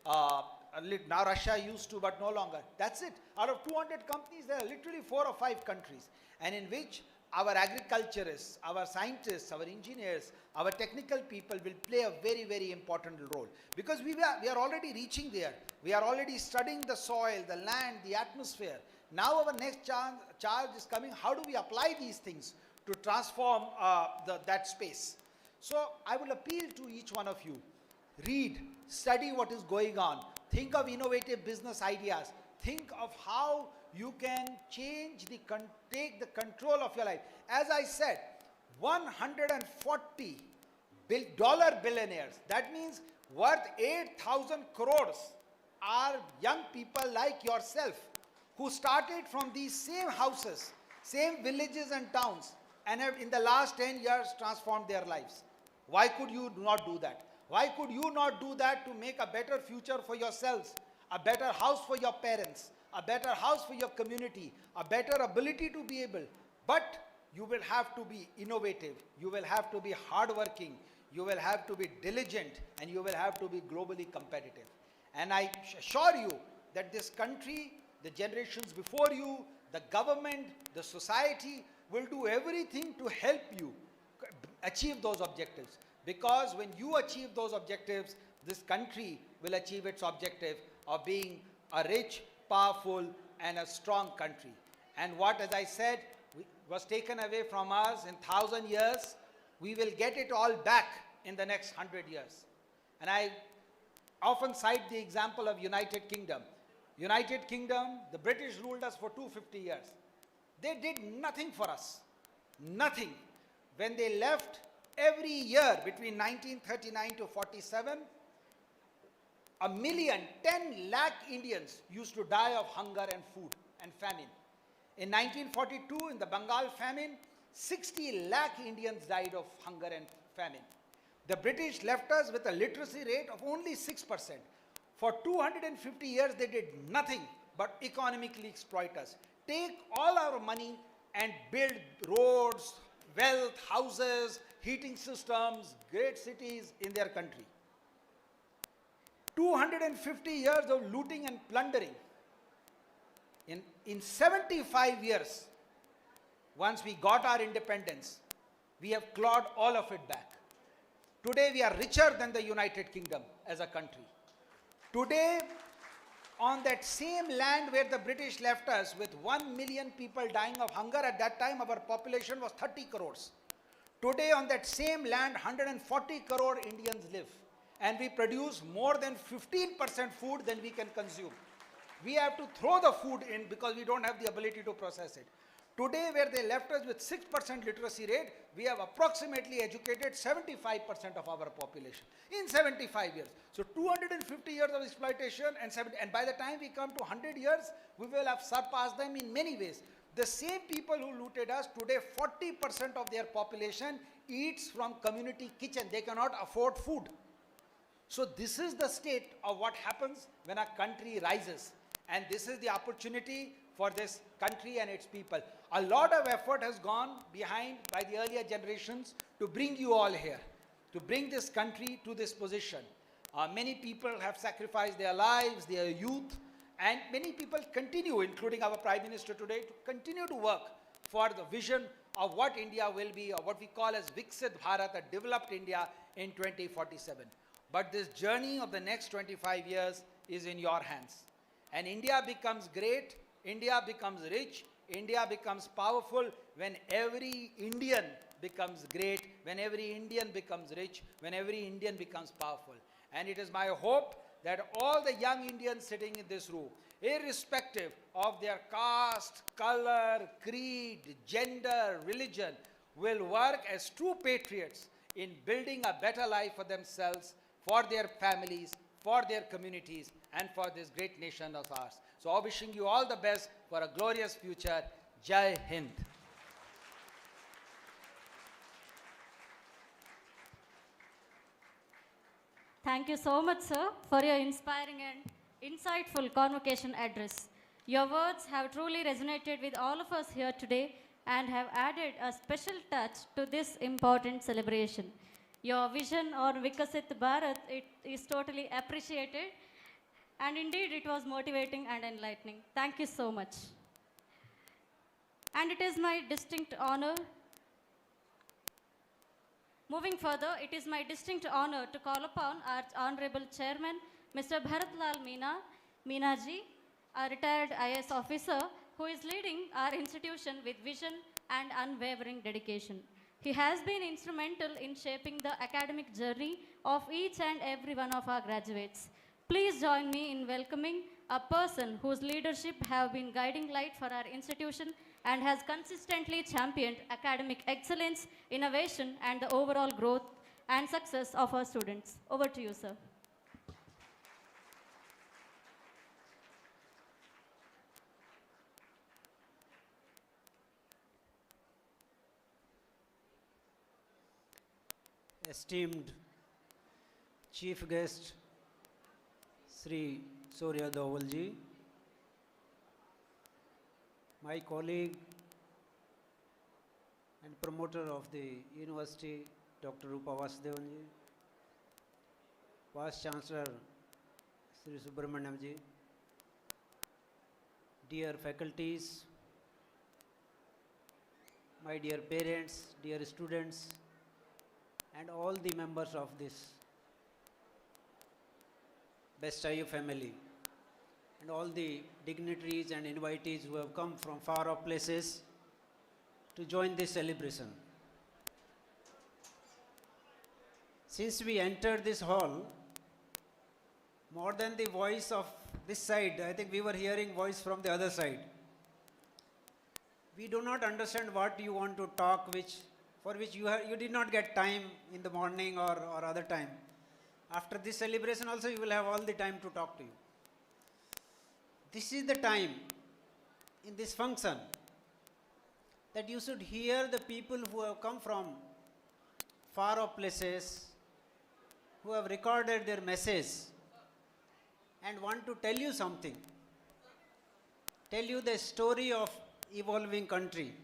now Russia used to, but no longer. That's it. Out of 200 companies, there are literally 4 or 5 countries, and in which our agriculturists, our scientists, our engineers, our technical people will play a very, very important role. Because we are already reaching there. We are already studying the soil, the land, the atmosphere. Now our next charge is coming. How do we apply these things to transform that space? So I will appeal to each one of you. Read, study what is going on. Think of innovative business ideas. Think of how you can take the control of your life. As I said, 140 dollar billionaires, that means worth 8,000 crores, are young people like yourself who started from these same houses, same villages and towns, and have in the last 10 years transformed their lives. Why could you not do that? Why could you not do that to make a better future for yourselves, a better house for your parents, a better house for your community, a better ability to be able? But you will have to be innovative, you will have to be hardworking, you will have to be diligent, and you will have to be globally competitive. And I assure you that this country, the generations before you, the government, the society will do everything to help you achieve those objectives. Because when you achieve those objectives, this country will achieve its objective of being a rich, powerful, and a strong country. And what, as I said, was taken away from us in 1,000 years, we will get it all back in the next 100 years. And I often cite the example of United Kingdom. United Kingdom, the British ruled us for 250 years. They did nothing for us. Nothing. When they left, every year between 1939 to 47, 10 lakh Indians used to die of hunger and food and famine. In 1942, in the Bengal famine, 60 lakh Indians died of hunger and famine. The British left us with a literacy rate of only 6%. For 250 years, they did nothing but economically exploit us. Take all our money and build roads, wealth, houses, heating systems, great cities in their country. 250 years of looting and plundering. In 75 years, once we got our independence, we have clawed all of it back. Today we are richer than the United Kingdom as a country. Today, on that same land where the British left us with 1 million people dying of hunger, at that time our population was 30 crores. Today on that same land, 140 crore Indians live, and we produce more than 15% food than we can consume. We have to throw the food in because we don't have the ability to process it. Today, where they left us with 6% literacy rate, we have approximately educated 75% of our population in 75 years. So 250 years of exploitation, and by the time we come to 100 years, we will have surpassed them in many ways. The same people who looted us, today 40% of their population eats from community kitchen. They cannot afford food. So this is the state of what happens when a country rises. And this is the opportunity for this country and its people. A lot of effort has gone behind by the earlier generations to bring you all here, to bring this country to this position. Many people have sacrificed their lives, their youth, and many people continue, including our Prime Minister today, to continue to work for the vision of what India will be, or what we call as Viksit Bharat, a developed India in 2047. But this journey of the next 25 years is in your hands. And India becomes great, India becomes rich, India becomes powerful when every Indian becomes great, when every Indian becomes rich, when every Indian becomes powerful. And it is my hope that all the young Indians sitting in this room, irrespective of their caste, color, creed, gender, religion, will work as true patriots in building a better life for themselves, for their families, for their communities, and for this great nation of ours. So wishing you all the best for a glorious future. Jai Hind. Thank you so much, sir, for your inspiring and insightful convocation address. Your words have truly resonated with all of us here today and have added a special touch to this important celebration. Your vision on Vikasit Bharat, it is totally appreciated. And indeed, it was motivating and enlightening. Thank you so much. And it is my distinct honor. Moving further, it is my distinct honor to call upon our Honorable Chairman, Mr. Bharatlal Meenaji, a retired IAS officer who is leading our institution with vision and unwavering dedication. He has been instrumental in shaping the academic journey of each and every one of our graduates. Please join me in welcoming a person whose leadership have been guiding light for our institution and has consistently championed academic excellence, innovation, and the overall growth and success of our students. Over to you, sir. Esteemed Chief Guest, Sri Surya Dovalji, my colleague and promoter of the university, Dr. Rupa Vasudevanji, Vice Chancellor Sri Subramanyamji, dear faculties, my dear parents, dear students, and all the members of this BESTIU family, and all the dignitaries and invitees who have come from far off places to join this celebration. Since we entered this hall, more than the voice of this side, I think we were hearing voice from the other side. We do not understand what you want to talk, for which you did not get time in the morning or other time. After this celebration also, you will have all the time to talk to you. This is the time in this function that you should hear the people who have come from far off places, who have recorded their message and want to tell you something, tell you the story of evolving country.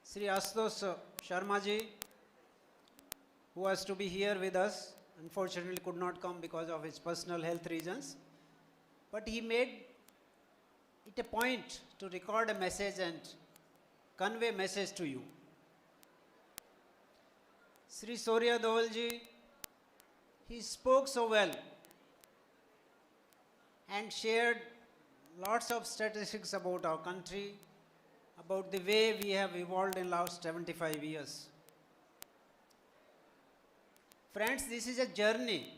Sri Ashutosh Sharma ji, who was to be here with us, unfortunately could not come because of his personal health reasons, but he made it a point to record a message and convey a message to you. Sri Surya Dovalji, he spoke so well and shared lots of statistics about our country, about the way we have evolved in last 75 years. Friends, this is a journey,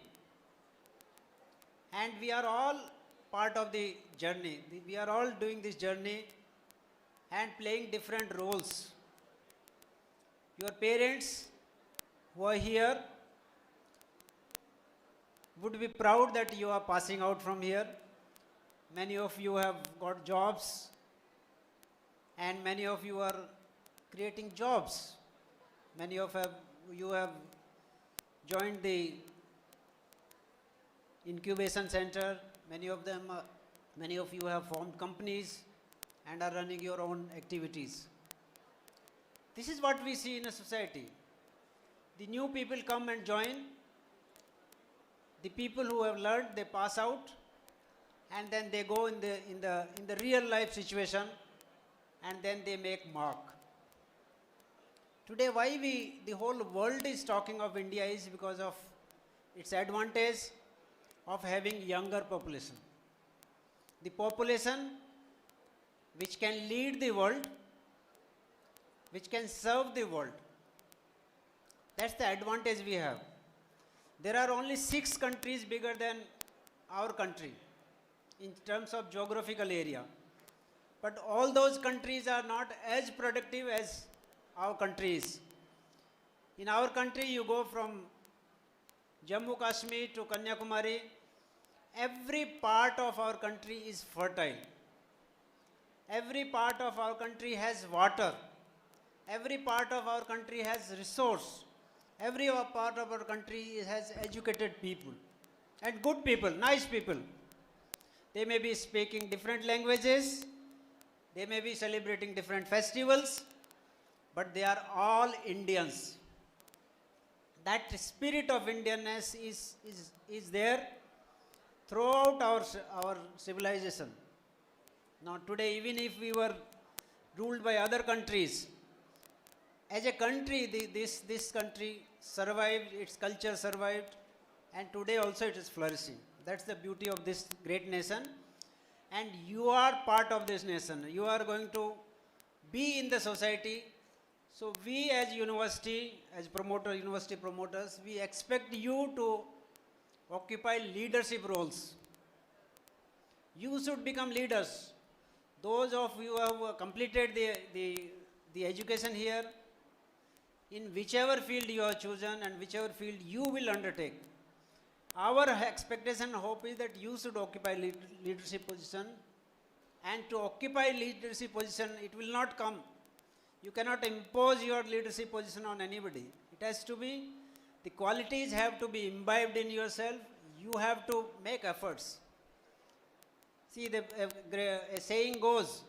and we are all part of the journey. We are all doing this journey and playing different roles. Your parents who are here would be proud that you are passing out from here. Many of you have got jobs, and many of you are creating jobs. Many of you have joined the incubation center. Many of you have formed companies and are running your own activities. This is what we see in a society. The new people come and join. The people who have learned, they pass out, and then they go in the real life situation, and then they make mark. Today, why the whole world is talking of India is because of its advantage of having younger population. The population which can lead the world, which can serve the world. That's the advantage we have. There are only 6 countries bigger than our country in terms of geographical area. But all those countries are not as productive as our country is. In our country, you go from Jammu Kashmir to Kanyakumari, every part of our country is fertile. Every part of our country has water. Every part of our country has resource. Every part of our country has educated people and good people, nice people. They may be speaking different languages, they may be celebrating different festivals, but they are all Indians. that spirit of Indianness is there throughout our civilization. Now today, even if we were ruled by other countries, as a country, this country survived, its culture survived, and today also it is flourishing. That's the beauty of this great nation. And you are part of this nation. You are going to be in the society. So we as university, as university promoters, we expect you to occupy leadership roles. You should become leaders. Those of you who have completed the education here, in whichever field you have chosen and whichever field you will undertake, our expectation and hope is that you should occupy leadership position. And to occupy leadership position, it will not come. You cannot impose your leadership position on anybody. It has to be, the qualities have to be imbibed in yourself. You have to make efforts. See, a saying goes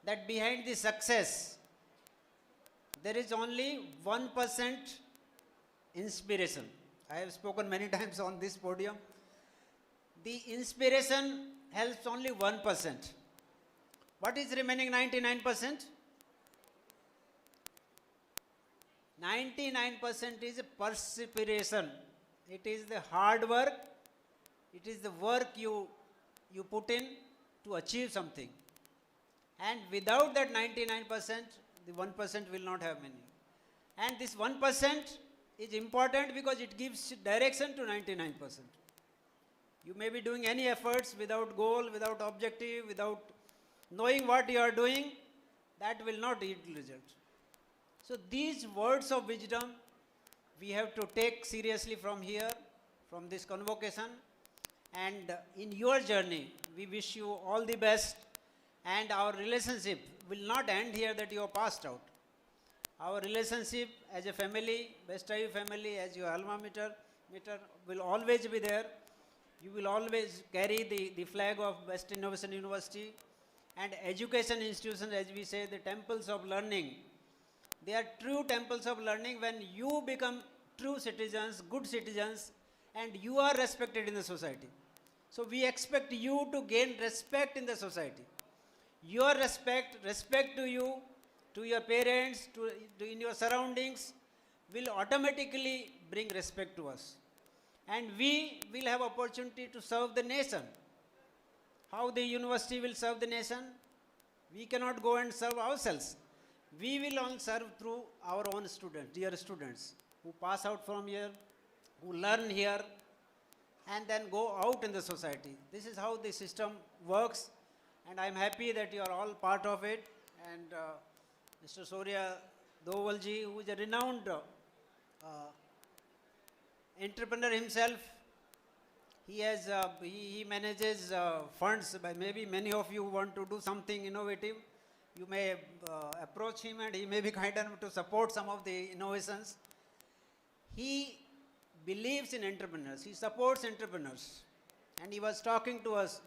that behind the success, there is only 1% inspiration. I have spoken many times on this podium. The inspiration helps only 1%. What is remaining 99%? 99% is perseveration. It is the hard work. It is the work you put in to achieve something. And without that 99%, the 1% will not have meaning. And this 1% is important because it gives direction to 99%. You may be doing any efforts without goal, without objective, without knowing what you are doing, that will not yield result. So these words of wisdom we have to take seriously from here, from this convocation. And in your journey, we wish you all the best. And our relationship will not end here that you are passed out. Our relationship as a family, BESTIU family, as your alma mater will always be there. You will always carry the flag of Best Innovation University. And education institutions, as we say, the temples of learning. They are true temples of learning when you become true citizens, good citizens, and you are respected in the society. So we expect you to gain respect in the society. Your respect to you, to your parents, in your surroundings, will automatically bring respect to us. And we will have opportunity to serve the nation. How the university will serve the nation? We cannot go and serve ourselves. We will all serve through our own students, dear students, who pass out from here, who learn here, and then go out in the society. This is how the system works, and I am happy that you are all part of it. And Mr. Shaurya Dovalji, who is a renowned entrepreneur himself, he manages funds. By maybe many of you want to do something innovative. You may approach him, and he may be kind enough to support some of the innovations. He believes in entrepreneurs. He supports entrepreneurs. And he was talking to us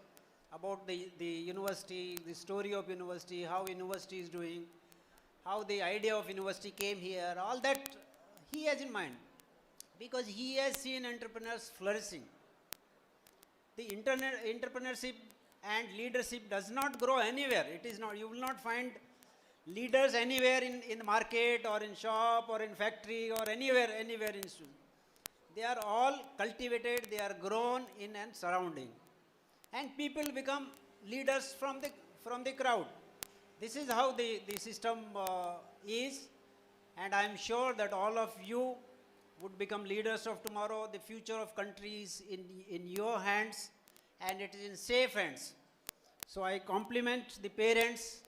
about the university, the story of university, how university is doing, how the idea of university came here. All that he has in mind, because he has seen entrepreneurs flourishing. The entrepreneurship and leadership does not grow anywhere. It is not. You will not find leaders anywhere in the market or in shop or in factory or anywhere in school. They are all cultivated. They are grown in and surrounding, and people become leaders from the crowd. This is how the system is, and I am sure that all of you would become leaders of tomorrow. The future of country is in your hands, and it is in safe hands. So I compliment the parents,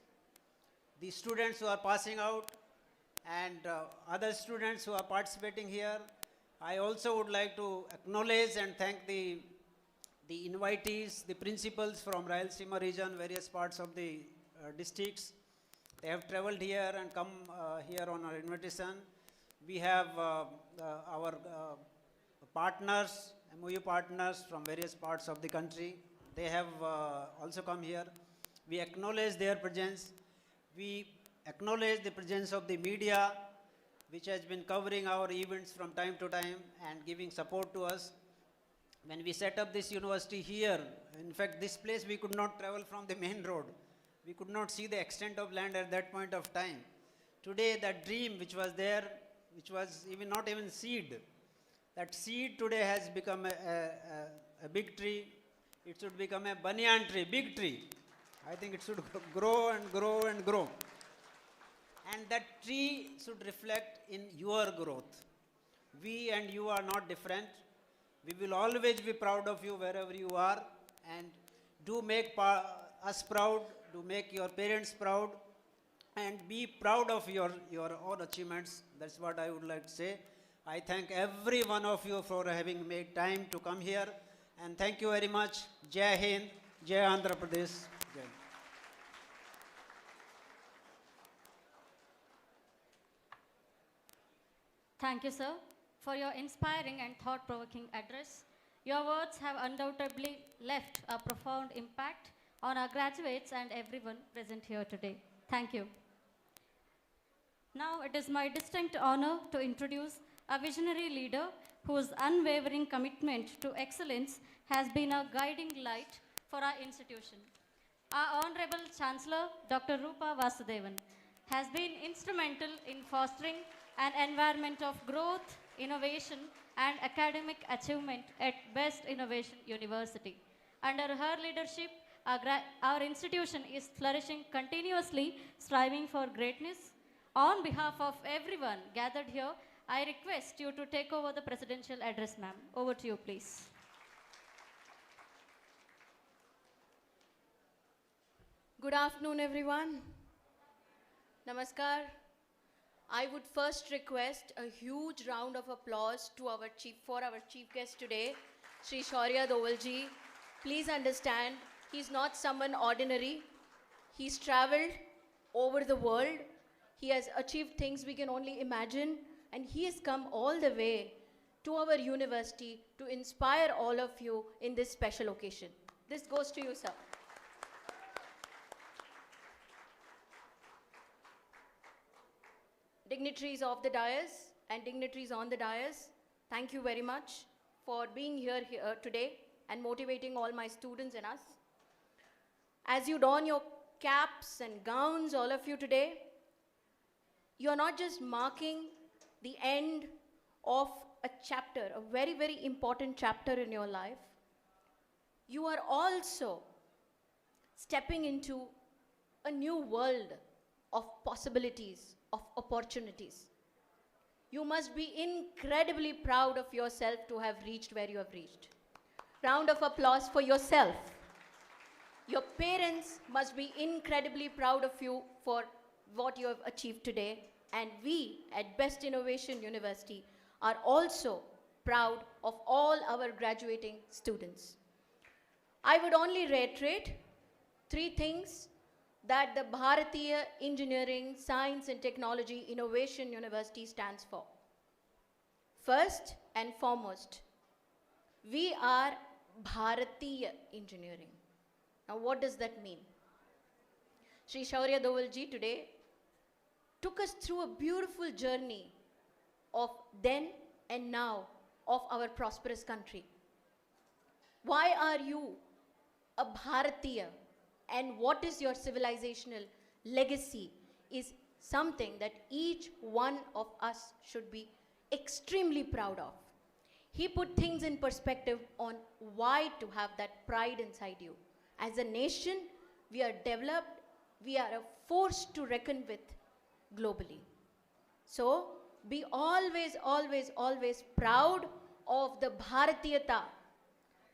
the students who are passing out, and other students who are participating here. I also would like to acknowledge and thank the invitees, the principals from Rayalaseema region, various parts of the districts. They have traveled here and come here on our invitation. We have our partners, MOU partners from various parts of the country. They have also come here. We acknowledge their presence. We acknowledge the presence of the media which has been covering our events from time to time and giving support to us. When we set up this university here, in fact, this place we could not travel from the main road. We could not see the extent of land at that point of time. Today, that dream which was there, which was even not even seed, that seed today has become a big tree. It should become a banyan tree, big tree. I think it should grow and grow and grow. And that tree should reflect in your growth. We and you are not different. We will always be proud of you wherever you are, and do make us proud, do make your parents proud, and be proud of your own achievements. That's what I would like to say. I thank every one of you for having made time to come here, and thank you very much. Jai Hind, Jai Andhra Pradesh. Jai. Thank you, sir, for your inspiring and thought-provoking address. Your words have undoubtedly left a profound impact on our graduates and everyone present here today. Thank you. Now it is my distinct honor to introduce a visionary leader whose unwavering commitment to excellence has been a guiding light for our institution. Our Honorable Chancellor, Dr. Rupa Vasudevan, has been instrumental in fostering an environment of growth, innovation, and academic achievement at Best Innovation University. Under her leadership, our institution is flourishing continuously, striving for greatness. On behalf of everyone gathered here, I request you to take over the presidential address, ma'am. Over to you, please. Good afternoon, everyone. Namaskar. I would first request a huge round of applause to our chief guest today, Sri Shaurya Dovalji. Please understand, he's not someone ordinary. He's traveled over the world. He has achieved things we can only imagine, and he has come all the way to our university to inspire all of you in this special occasion. This goes to you, sir. Dignitaries of the dais and dignitaries on the dais, thank you very much for being here today and motivating all my students and us. As you don your caps and gowns, all of you today, you are not just marking the end of a chapter, a very, very important chapter in your life. You are also stepping into a new world of possibilities, of opportunities. You must be incredibly proud of yourself to have reached where you have reached. Round of applause for yourself. Your parents must be incredibly proud of you for what you have achieved today. And we at Best Innovation University are also proud of all our graduating students. I would only reiterate 3 things that the Bharatiya Engineering, Science and Technology Innovation University stands for. First and foremost, we are Bharatiya Engineering. Now what does that mean? Sri Shaurya Dovalji today took us through a beautiful journey of then and now of our prosperous country. Why are you a Bharatiya? And what is your civilizational legacy is something that each one of us should be extremely proud of. He put things in perspective on why to have that pride inside you. As a nation, we are developed, we are a force to reckon with globally. So, be always, always, always proud of the Bharatiyata,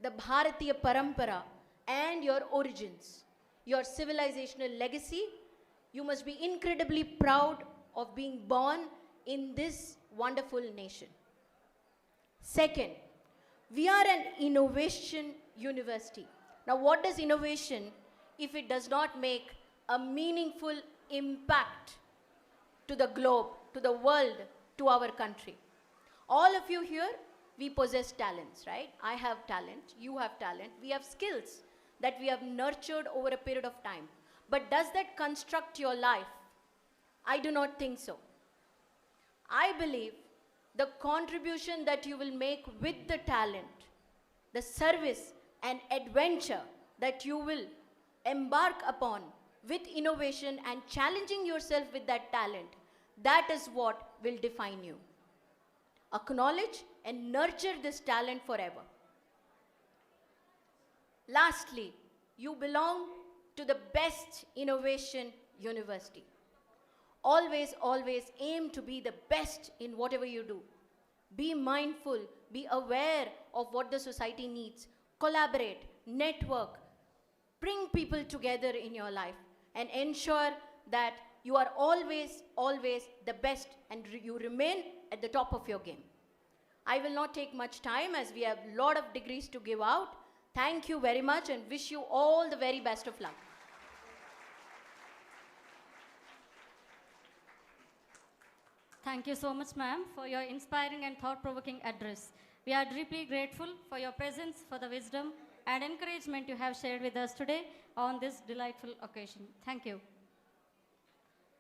the Bharatiya Parampara, and your origins. Your civilizational legacy, you must be incredibly proud of being born in this wonderful nation. Second, we are an innovation university. Now what does innovation if it does not make a meaningful impact to the globe, to the world, to our country? All of you here, we possess talents, right? I have talent, you have talent, we have skills that we have nurtured over a period of time. But does that construct your life? I do not think so. I believe the contribution that you will make with the talent, the service and adventure that you will embark upon with innovation and challenging yourself with that talent, that is what will define you. Acknowledge and nurture this talent forever. Lastly, you belong to the best innovation university. Always, always aim to be the best in whatever you do. Be mindful, be aware of what the society needs. Collaborate, network, bring people together in your life and ensure that you are always, always the best and you remain at the top of your game. I will not take much time as we have a lot of degrees to give out. Thank you very much and wish you all the very best of luck. Thank you so much, ma'am, for your inspiring and thought-provoking address. We are deeply grateful for your presence, for the wisdom and encouragement you have shared with us today on this delightful occasion. Thank you.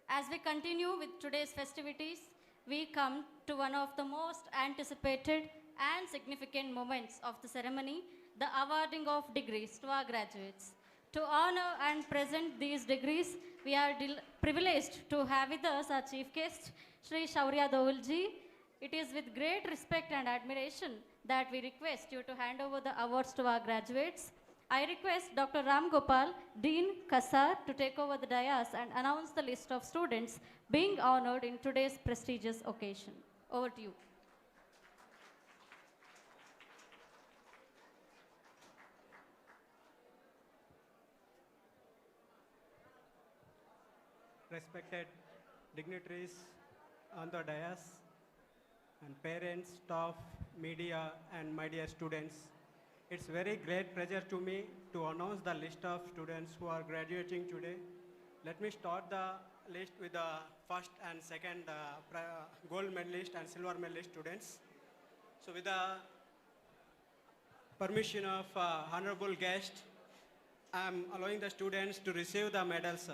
As we continue with today's festivities, we come to one of the most anticipated and significant moments of the ceremony, the awarding of degrees to our graduates. To honor and present these degrees, we are privileged to have with us our chief guest, Shri Shaurya Dovalji. It is with great respect and admiration that we request you to hand over the awards to our graduates. I request Dr. Ram Gopal, Dean Kasar, to take over the dais and announce the list of students being honored in today's prestigious occasion. Over to you. Respected dignitaries on the dais, and parents, staff, media, and my dear students. It's very great pleasure to me to announce the list of students who are graduating today. Let me start the list with the first and second gold medalist and silver medalist students. So with the permission of honorable guest, I'm allowing the students to receive the medals.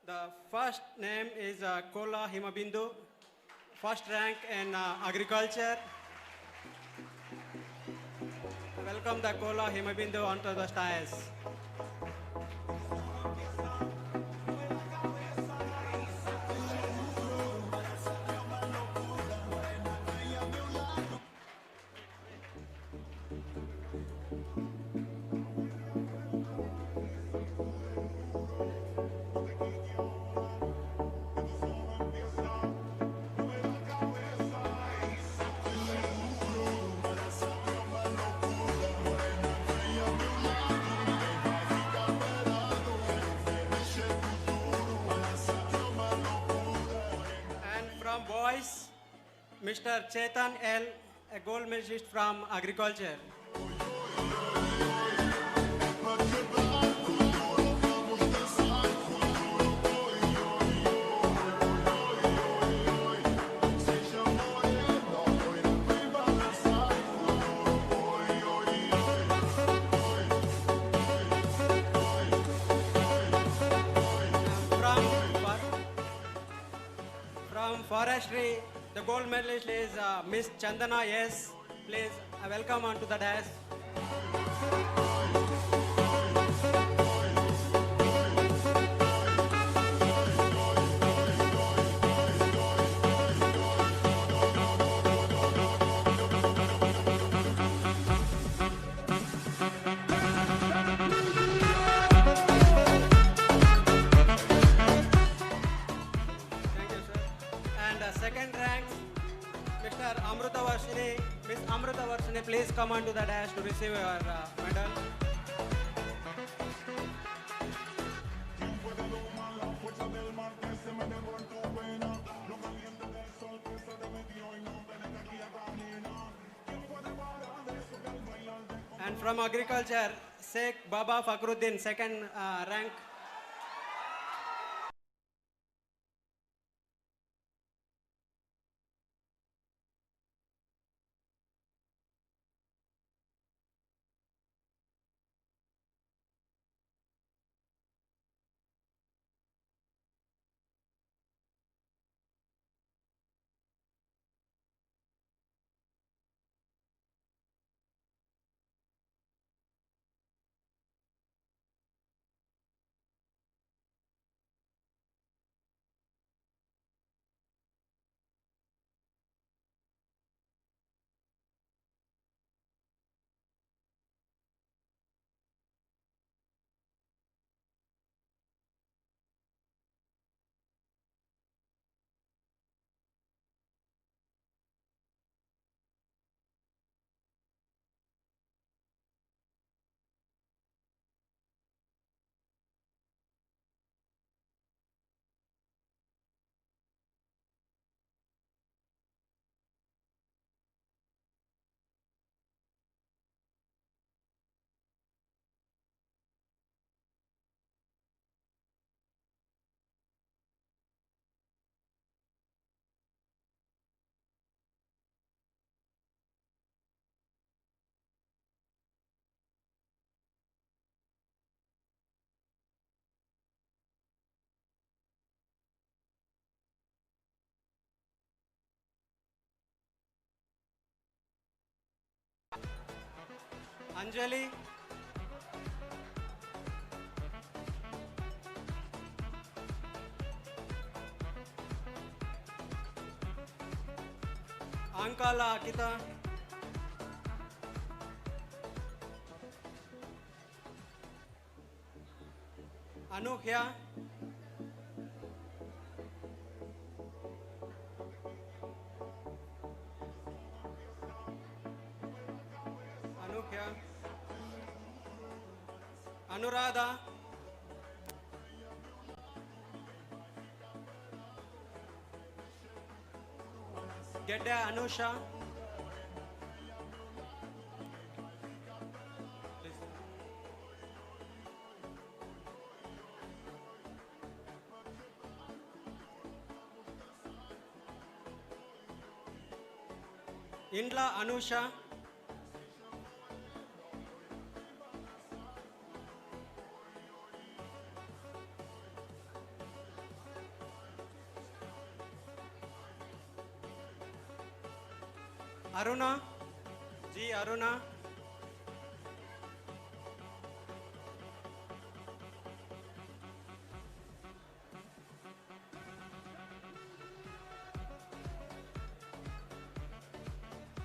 The first name is Kola Himabindu, first rank in agriculture. Welcome the Kola Himabindu onto the dais. Boys, Mr. Chetan L., a gold medalist from agriculture. From forestry, the gold medalist is Miss Chandana S. Please welcome onto the dais. Second rank, Mr. Amruta Varshini. Miss Amruta Varshini, please come onto the dais to receive your medal. And from agriculture, Sheikh Baba Fakhruddin, second rank. Anjali, Ankala Akita, Anuhya, Anuhya, Anuradha, Gedda Anusha, Indla Anusha, Aruna, G. Aruna,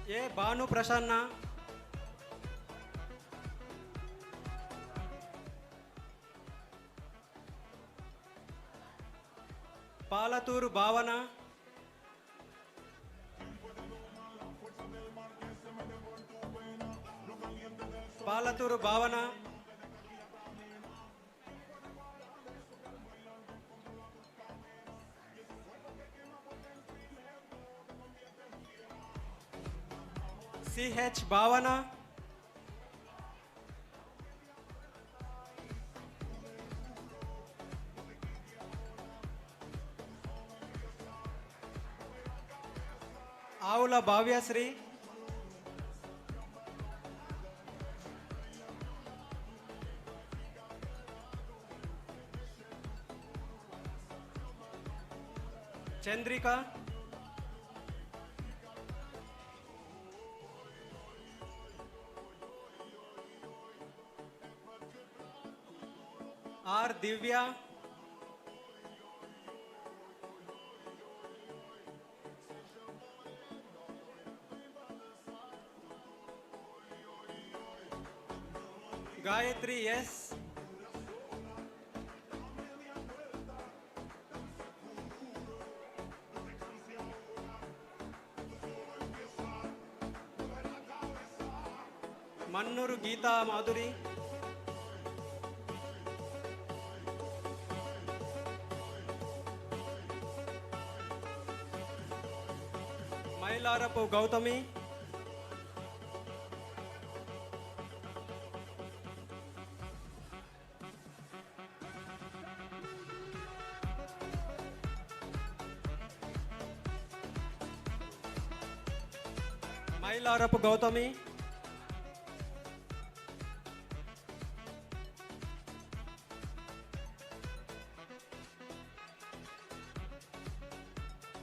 A. Banu Prasanna, Palaturu Bhavana, Palaturu Bhavana, C.H. Bhavana, Aula Bhavyasri, Chandrika, R. Divya, Gayatri S. Mannuru Geeta Madhuri, Mailarapu Gautami, Mailarapu Gautami,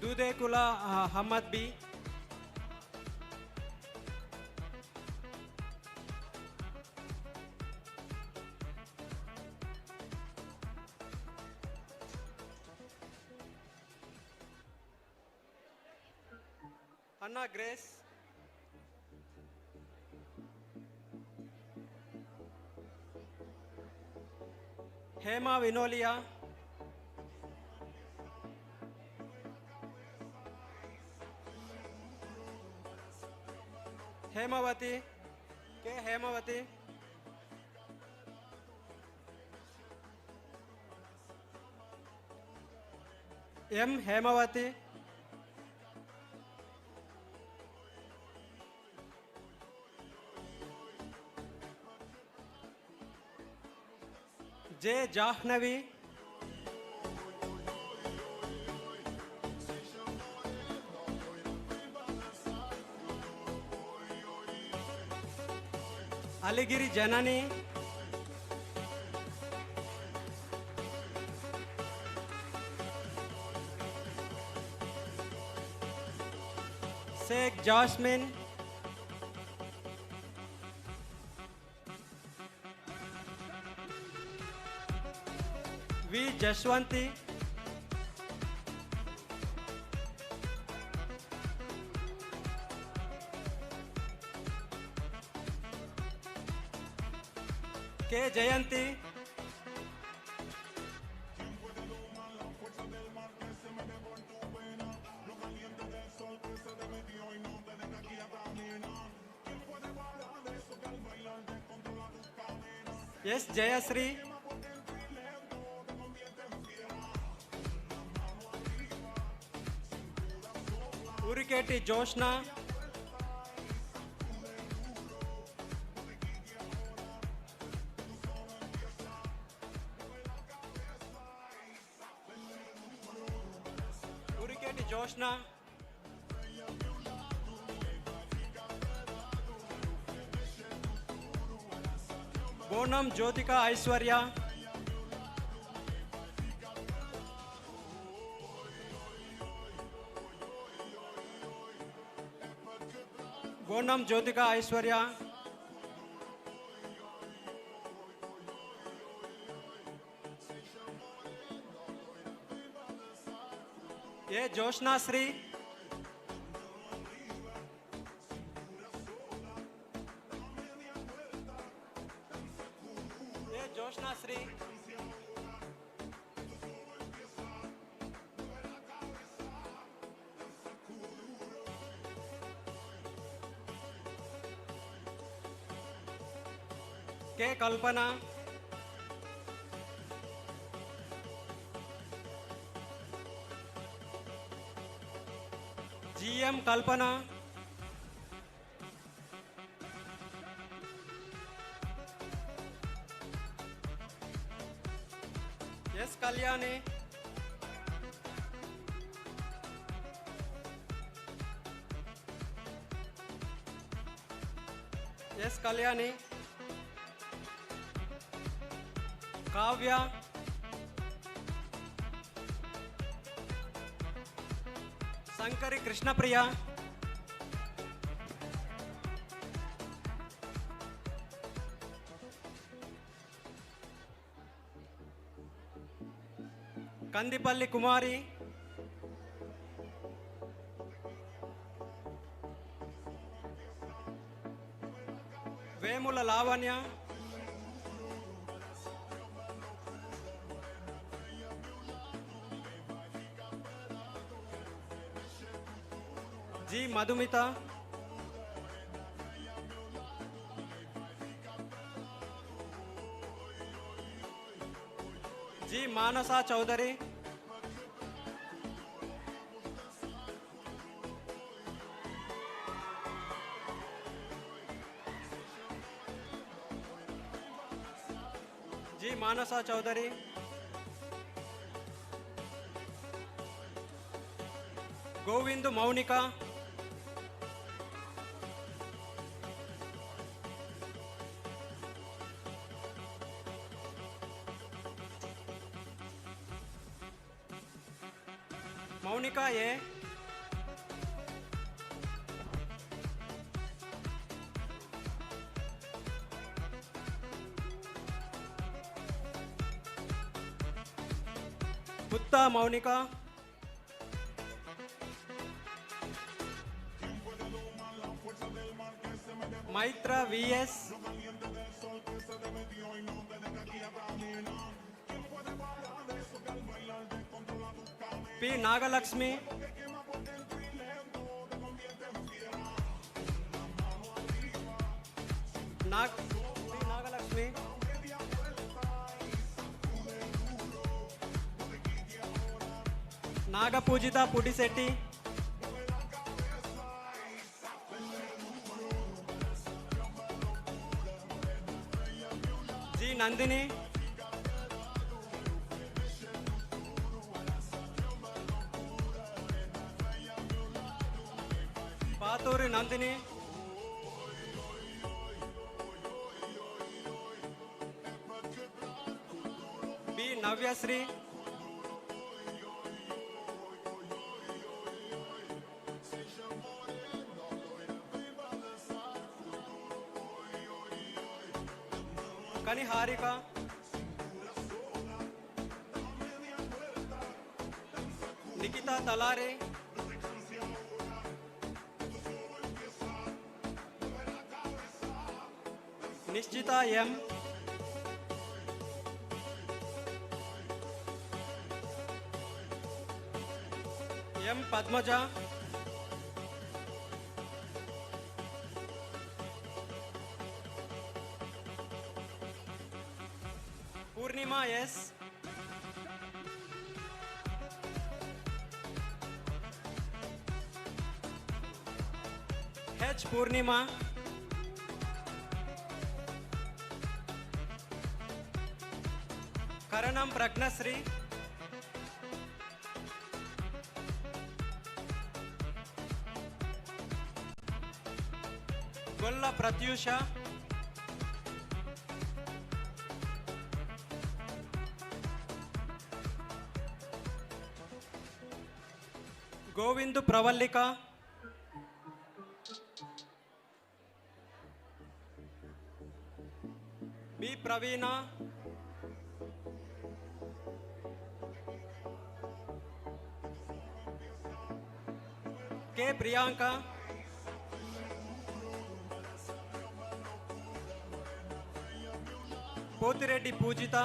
Dudekula Hamad B, Anna Grace, Hema Vinolia, Hemavati, K. Hemavati, M. Hemavati, J. Jahnavi, Aligiri Janani, Sheikh Jasmine, V Jashwanthi, K Jayanthi, S Jayasri, Uriketi Joshna, Uriketi Joshna, Bonam Jyothika Aishwarya, Bonam Jyothika Aishwarya, A Joshnasri, A Joshnasri, K Kalpana, GM Kalpana, S Kalyani, S Kalyani, Kavya, Shankari Krishnapriya, Kandipalli Kumari, Vemula Lavanya, G Madhumitha, G Manasa Chowdary, G Manasa Chowdary, Govind Mounika, Mounika A, Putta Mounika, Maitra VS, P Nagalakshmi, P Nagalakshmi, Nagapujitha Pudisetti, G Nandini, Paturi Nandini, B Navyasri, Kani Harika, Nikita तलारे, Nishchita M, M Padmaja, Purnima S, H Purnima, Karanam Pragnasri, Golla Pratyusha, Govind Pravallika, B Praveena, K Priyanka, Potireddy Pujitha,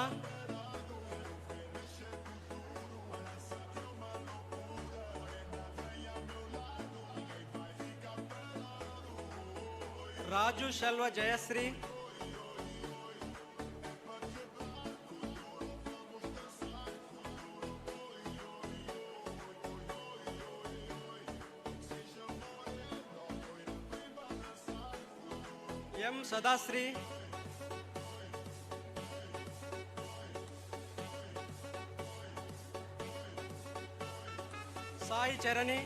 Raju Shalva Jayasri, M Sadasri, Sai Charani,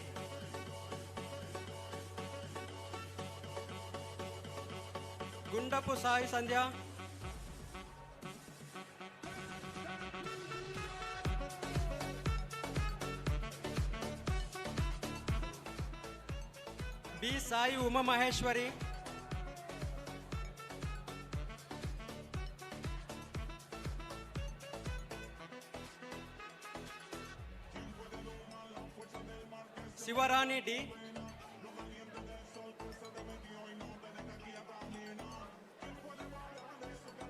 Gundapu Sai Sandhya, B Sai Uma Maheshwari, Shivarani D,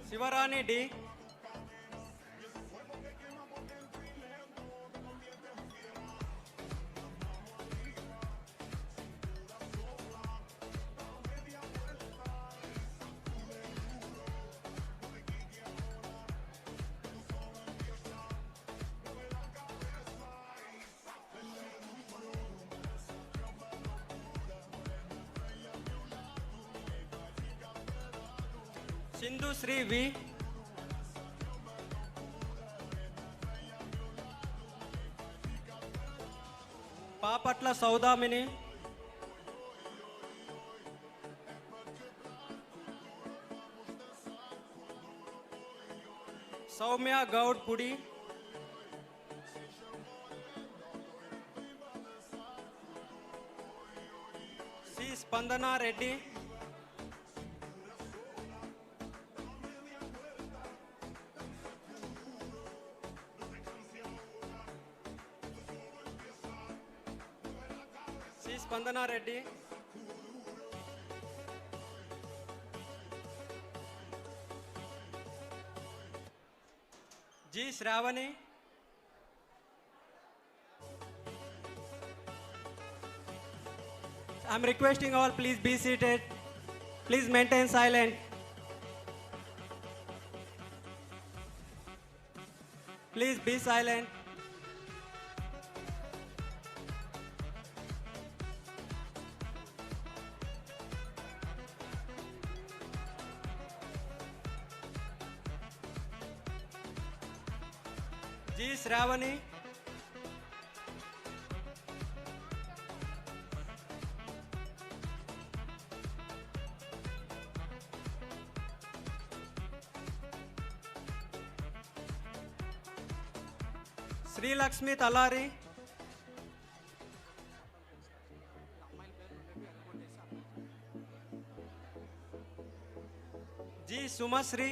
Shivarani D, Sindhu Sri V, Papatla Soudamini, Soumya Goud Pudi, C Spandana Reddy, Spandana Reddy, ji Shravani, I'm requesting all please be seated. Please maintain silent. Please be silent. Ji Shravani, Shri Lakshmi Talari, ji सुमश्री,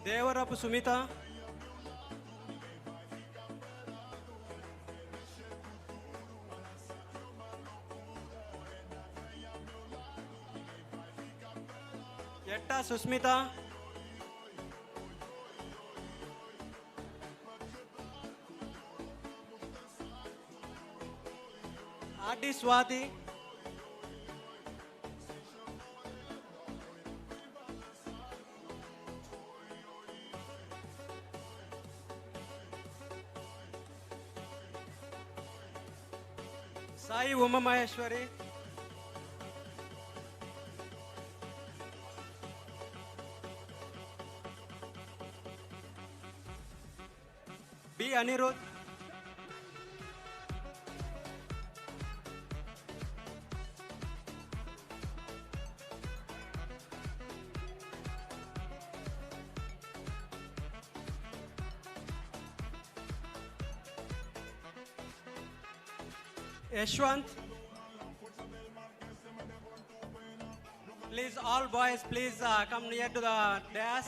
Devarapu Sumitha, Etta Susmitha, RD Swathi, Sai Umamaheswari, B Anirudh, Yashwant. Please, all boys, please come near to the dais.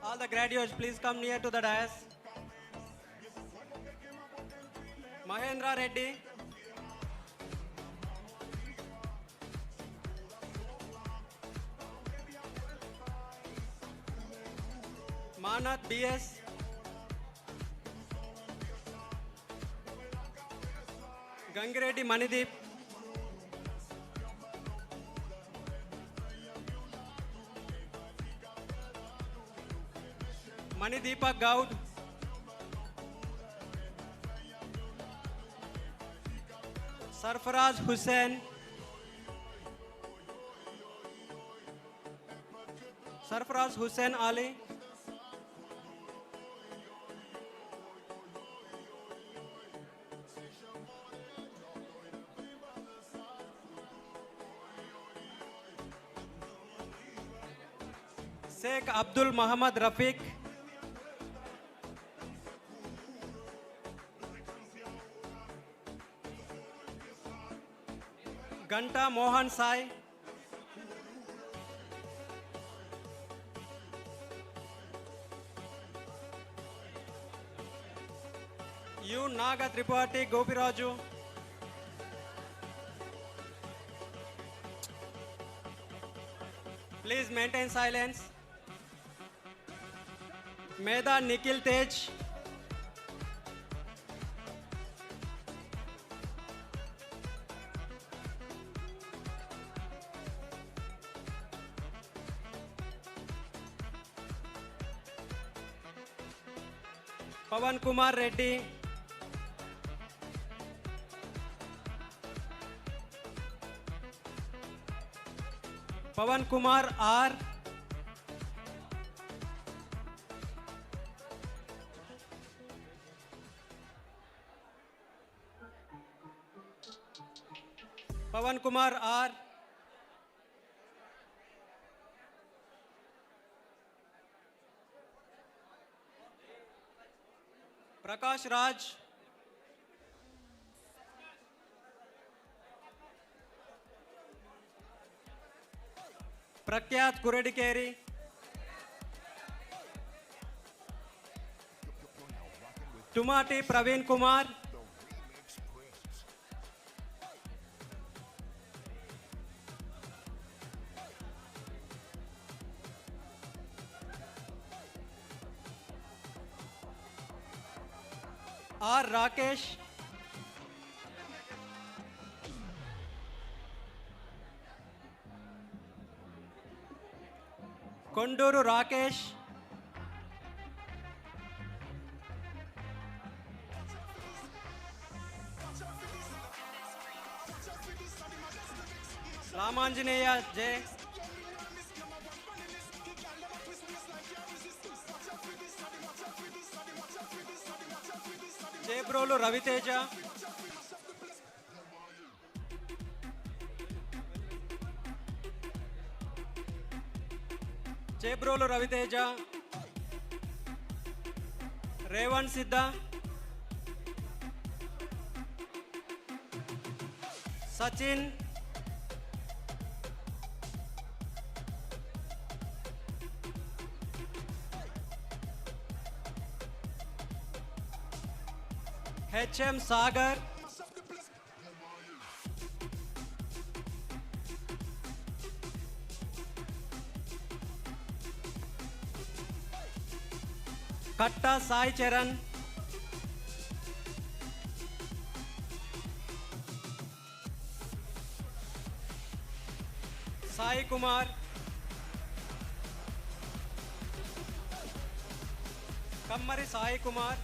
All the graduates, please come near to the dais. Mahendra Reddy. Manath BS. Gangireddy Manideep. Manideepa Gaud. Sarfaraz Hussain. Sarfaraz Hussain Ali. Sheikh Abdul Muhammad Rafiq. Ganta Mohan Sai. U Naga Tripathi Gopiraju. Please maintain silence. Meda Nikhil Tej. Pavan Kumar Reddy. Pavan Kumar R. Pavan Kumar R. Prakash Raj. Prakyat Kuredikeri. Tumati Praveen Kumar. R. Rakesh. Konduru Rakesh. Ramanjaneya J. Chebrolu Raviteja. Chebrolu Raviteja. Revan Siddha. Sachin. HM Sagar, Katta Sai Charan, Sai Kumar, Kammari Sai Kumar,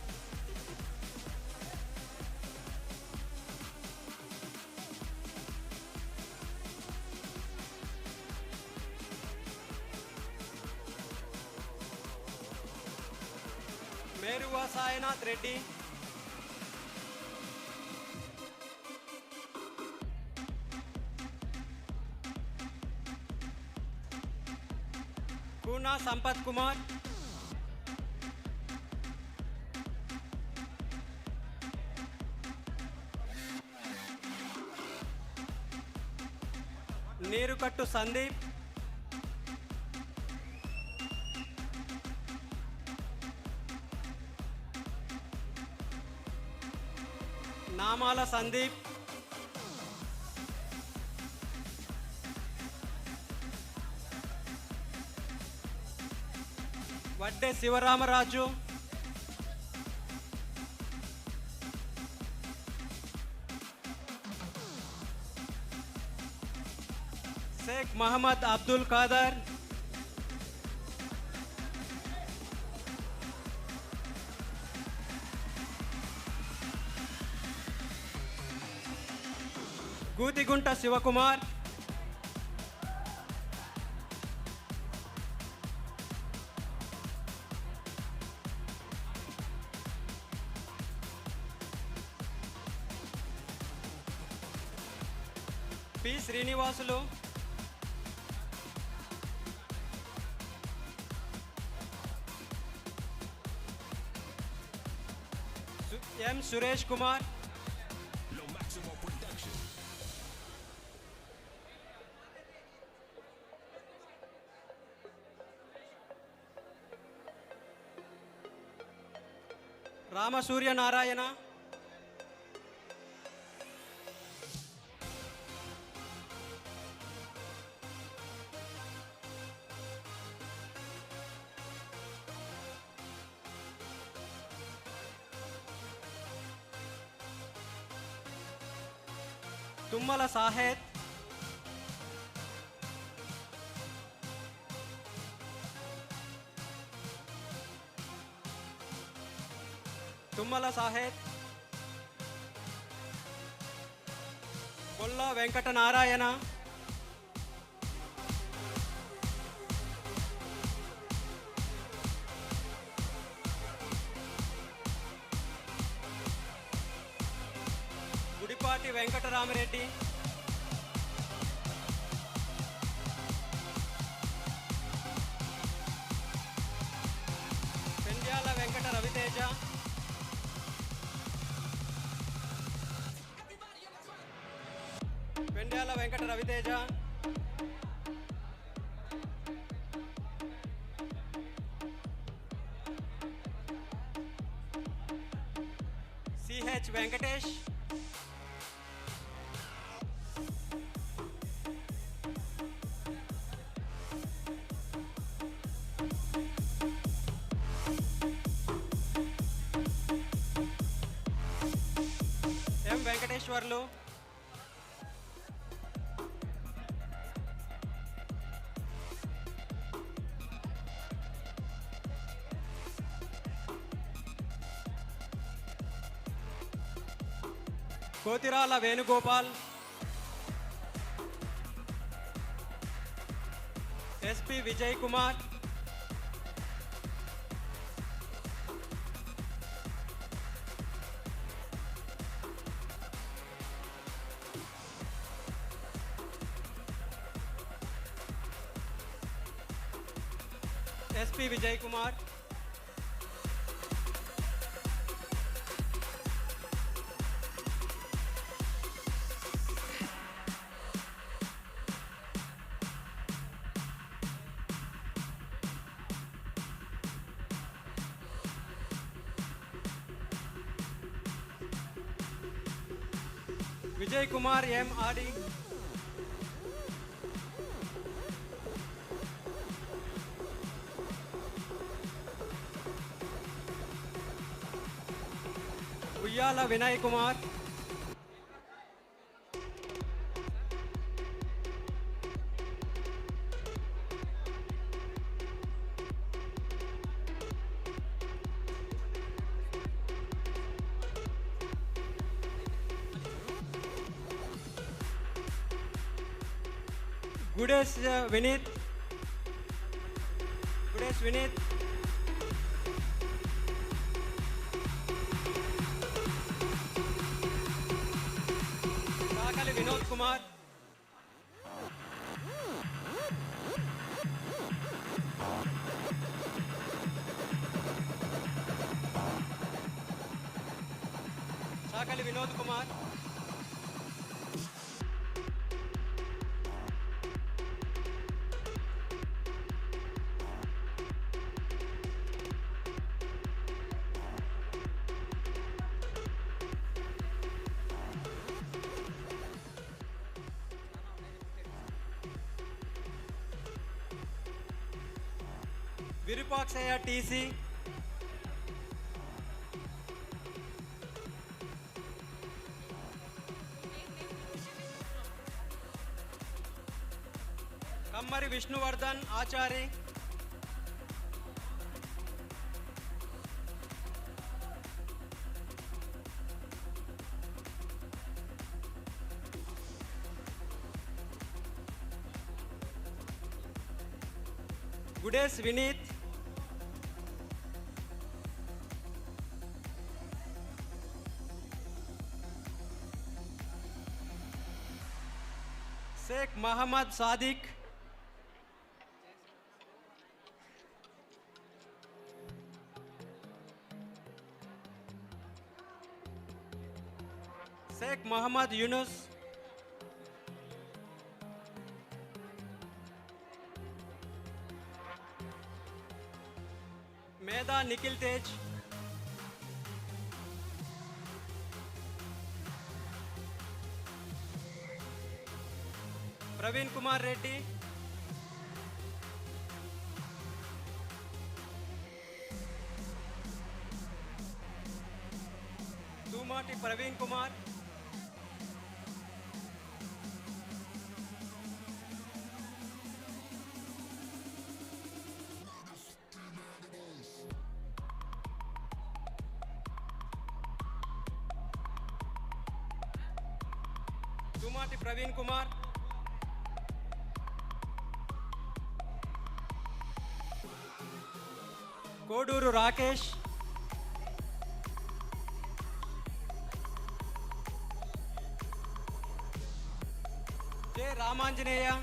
Meruva Sainath Reddy, Kuna Sampath Kumar, Neerukattu Sandeep, Namala Sandeep, Vadde Sivaramaraju, Sheikh Muhammad Abdul Qadir, Gutigunta Sivakumar, P. Srinivasulu, M. Suresh Kumar, Ramasurya Narayana, Tummala Sahet, Tummala Sahet, Kolla Venkata Narayana, Gudipati Venkata Ramareddy, Pendyala Venkata Raviteja, Pendyala Venkata Raviteja, CH Venkatesh, M. Venkateshwarlu, Kotirala Venugopal, SP Vijay Kumar, SP Vijay Kumar, Vijay Kumar M. Adi. Uyala Vinay Kumar. Gudesh Vinit. Gudesh Vinit. Kakali Vinod Kumar. Kakali Vinod Kumar. Virupaksaya TC. Kammari Vishnuvardhan Achari. Gudesh Vinit. Sheikh Muhammad Sadiq. Sheikh Muhammad Yunus. Meda Nikhil Tej. Praveen Kumar Reddy. Tumati Praveen Kumar. Tumati Praveen Kumar. Koduru Rakesh. J. Ramanjaneya.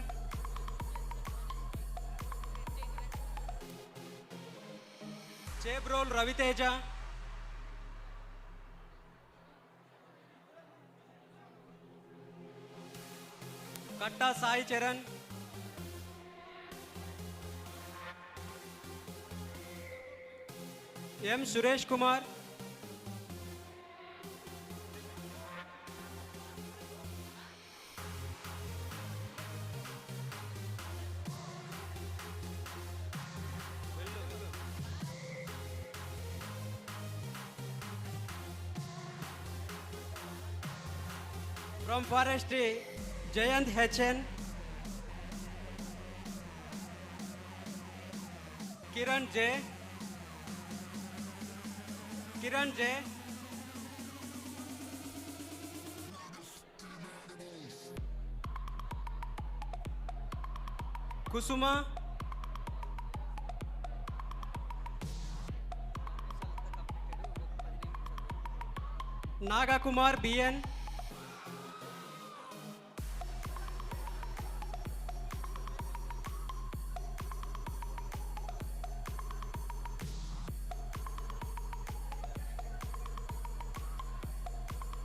Chebrol Raviteja. Katta Sai Charan. M. Suresh Kumar. From Forestry, Jayant HN. Kiran J. Kiran J. Kusuma. Naga Kumar BN.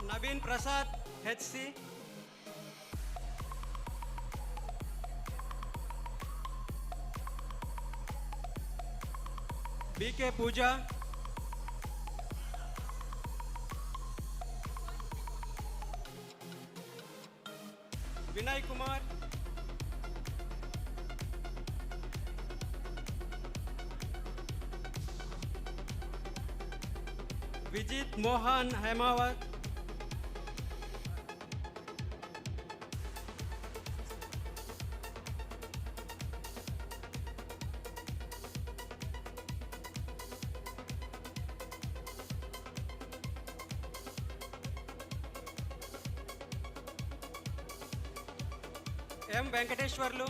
Naveen Prasad HC. BK Pooja. Vinay Kumar, Vijit Mohan Hemawat, M. Venkateshwarlu,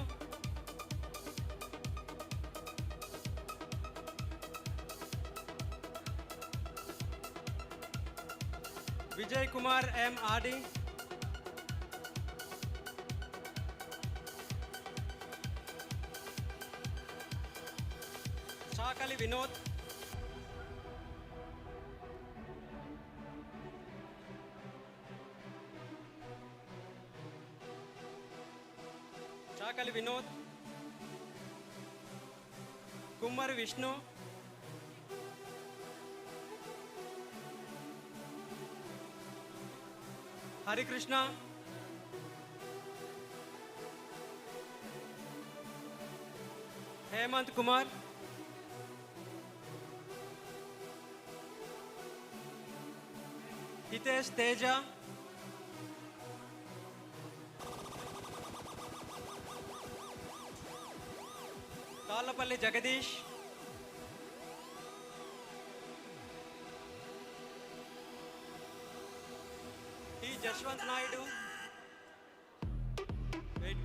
Vijay Kumar M. Adi, Chakali Vinod, Chakali Vinod, Kumar Vishnu, Hari Krishna, Hemant Kumar, Hitesh Teja, Talapalli Jagadish, T. Jashwant Naidu. Wait.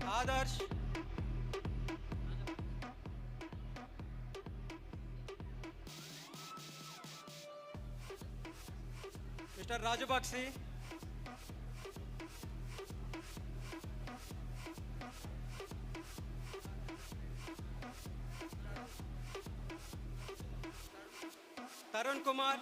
Adarsh. Mr. Rajabakshi. Tarun Kumar,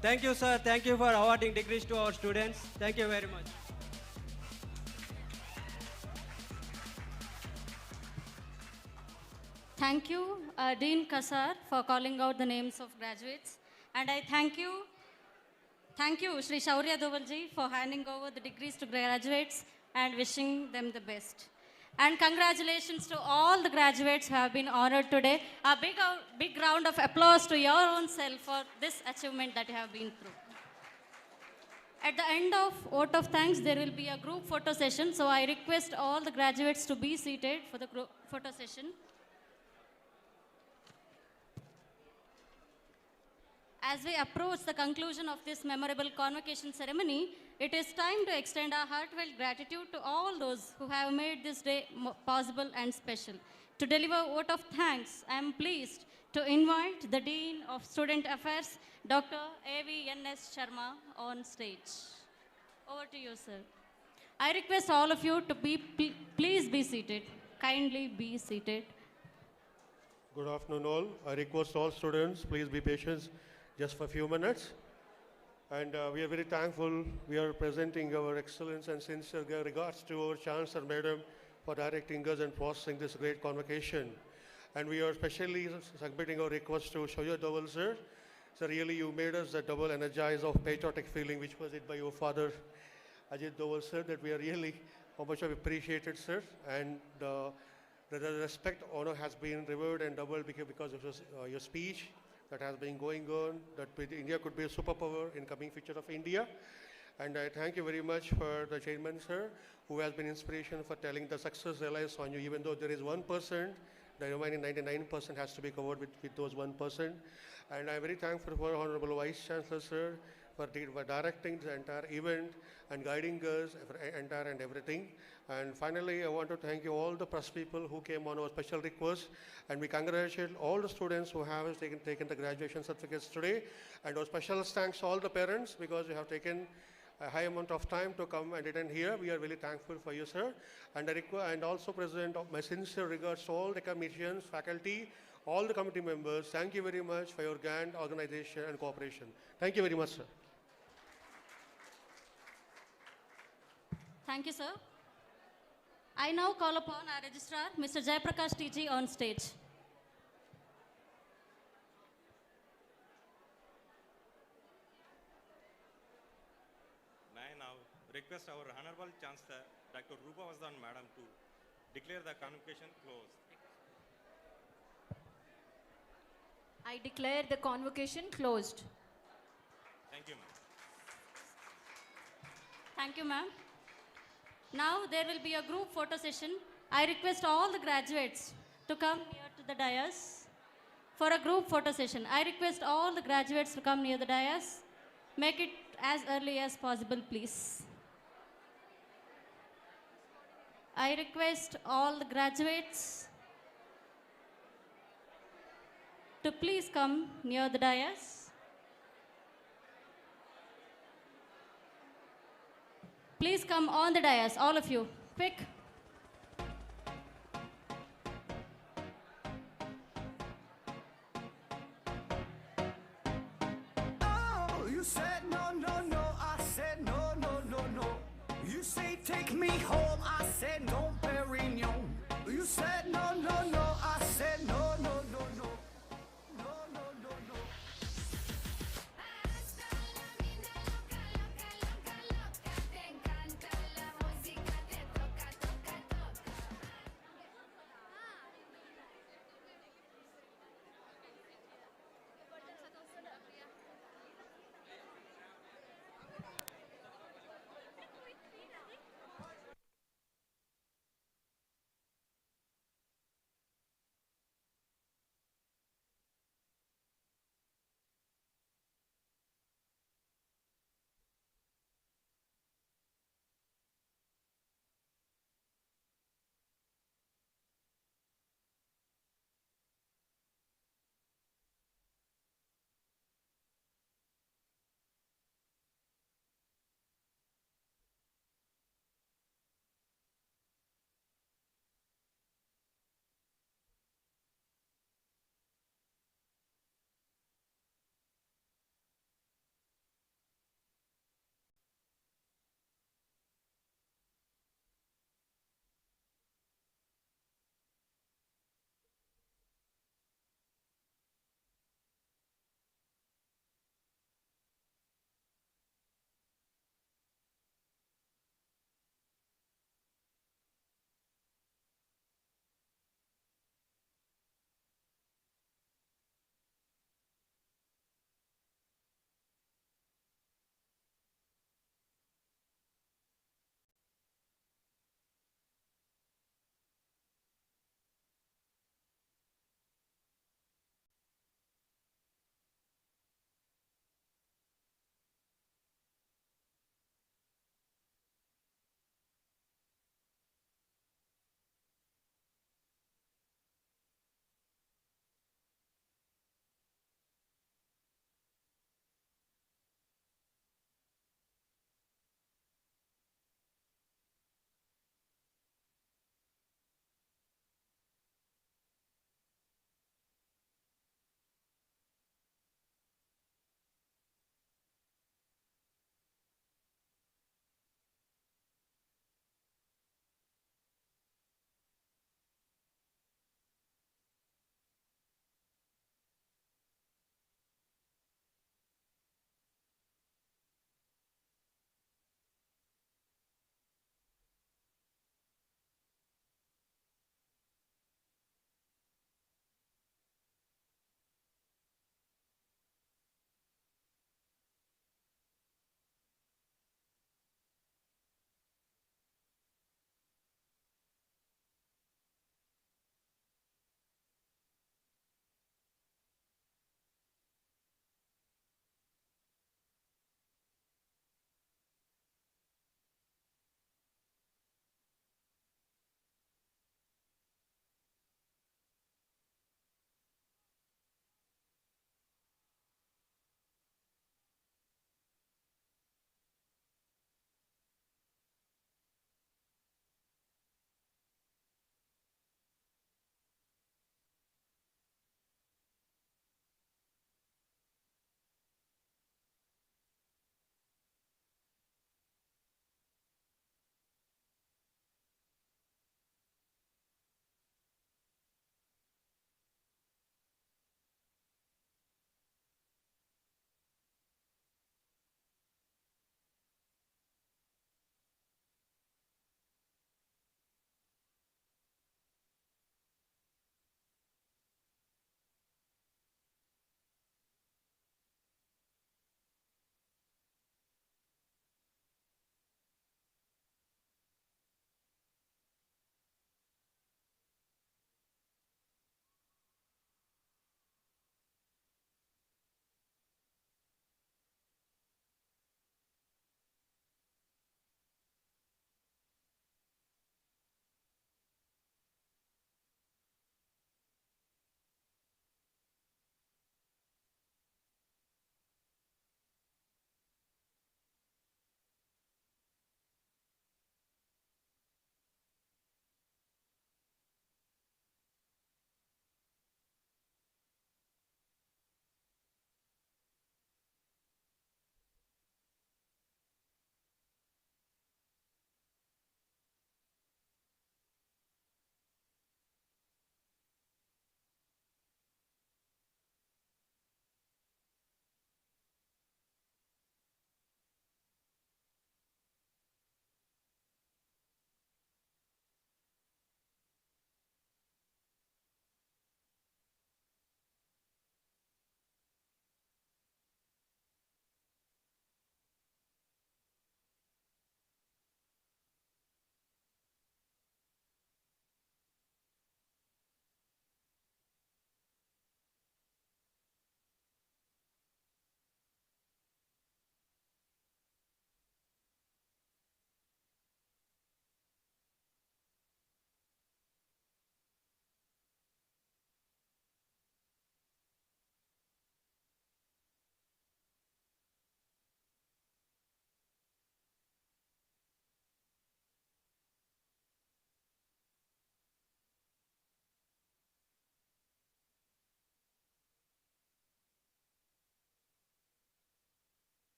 thank you, sir. Thank you for awarding degrees to our students. Thank you very much. Thank you, Dean Kasar, for calling out the names of graduates. And I thank you, Shri Shaurya Dovalji, for handing over the degrees to graduates and wishing them the best. And congratulations to all the graduates who have been honored today. A big round of applause to your own self for this achievement that you have been through. At the end of vote of thanks, there will be a group photo session. So I request all the graduates to be seated for the group photo session. As we approach the conclusion of this memorable convocation ceremony, it is time to extend our heartfelt gratitude to all those who have made this day possible and special. To deliver a vote of thanks, I am pleased to invite the Dean of Student Affairs, Dr. A.V.N.S. Sharma, on stage. Over to you, sir. I request all of you to please be seated. Kindly be seated. Good afternoon all. I request all students, please be patient just for a few minutes. And we are very thankful. We are presenting our excellence and sincere regards to our Chancellor Madam for directing us and processing this great convocation. And we are especially submitting our request to Shaurya Doval sir. So really you made us a double energized of patriotic feeling which was it by your father Ajit Doval sir, that we are really how much of appreciated sir. And the respect, honor has been revered and doubled because of your speech that has been going on, that India could be a superpower in coming future of India. And I thank you very much for the chairman, sir, who has been inspiration for telling the success relies on you, even though there is 1%, the remaining 99% has to be covered with those 1%. And I'm very thankful for Honorable Vice Chancellor, sir, for directing the entire event and guiding us for entire and everything. And finally, I want to thank you all the press people who came on our special request. And we congratulate all the students who have taken the graduation certificates today. And our special thanks to all the parents because you have taken a high amount of time to come and attend here. We are really thankful for you, sir. And I also present my sincere regards to all the commissions, faculty, all the committee members, thank you very much for your grand organization and cooperation. Thank you very much, sir. Thank you, sir. I now call upon our registrar, Mr. Jayaprakash TG, on stage. May I now request our Honorable Chancellor, Dr. Rupa Vasudeva Madam, to declare the convocation closed. I declare the convocation closed. Thank you, ma'am. Thank you, ma'am. Now there will be a group photo session. I request all the graduates to come near to the dais for a group photo session. I request all the graduates to come near the dais. Make it as early as possible, please. I request all the graduates to please come near the dais. Please come on the dais, all of you. Quick. Oh, you said no, no, no. I said no, no, no, no. You say take me home. I said no, Perignon. You said no, no,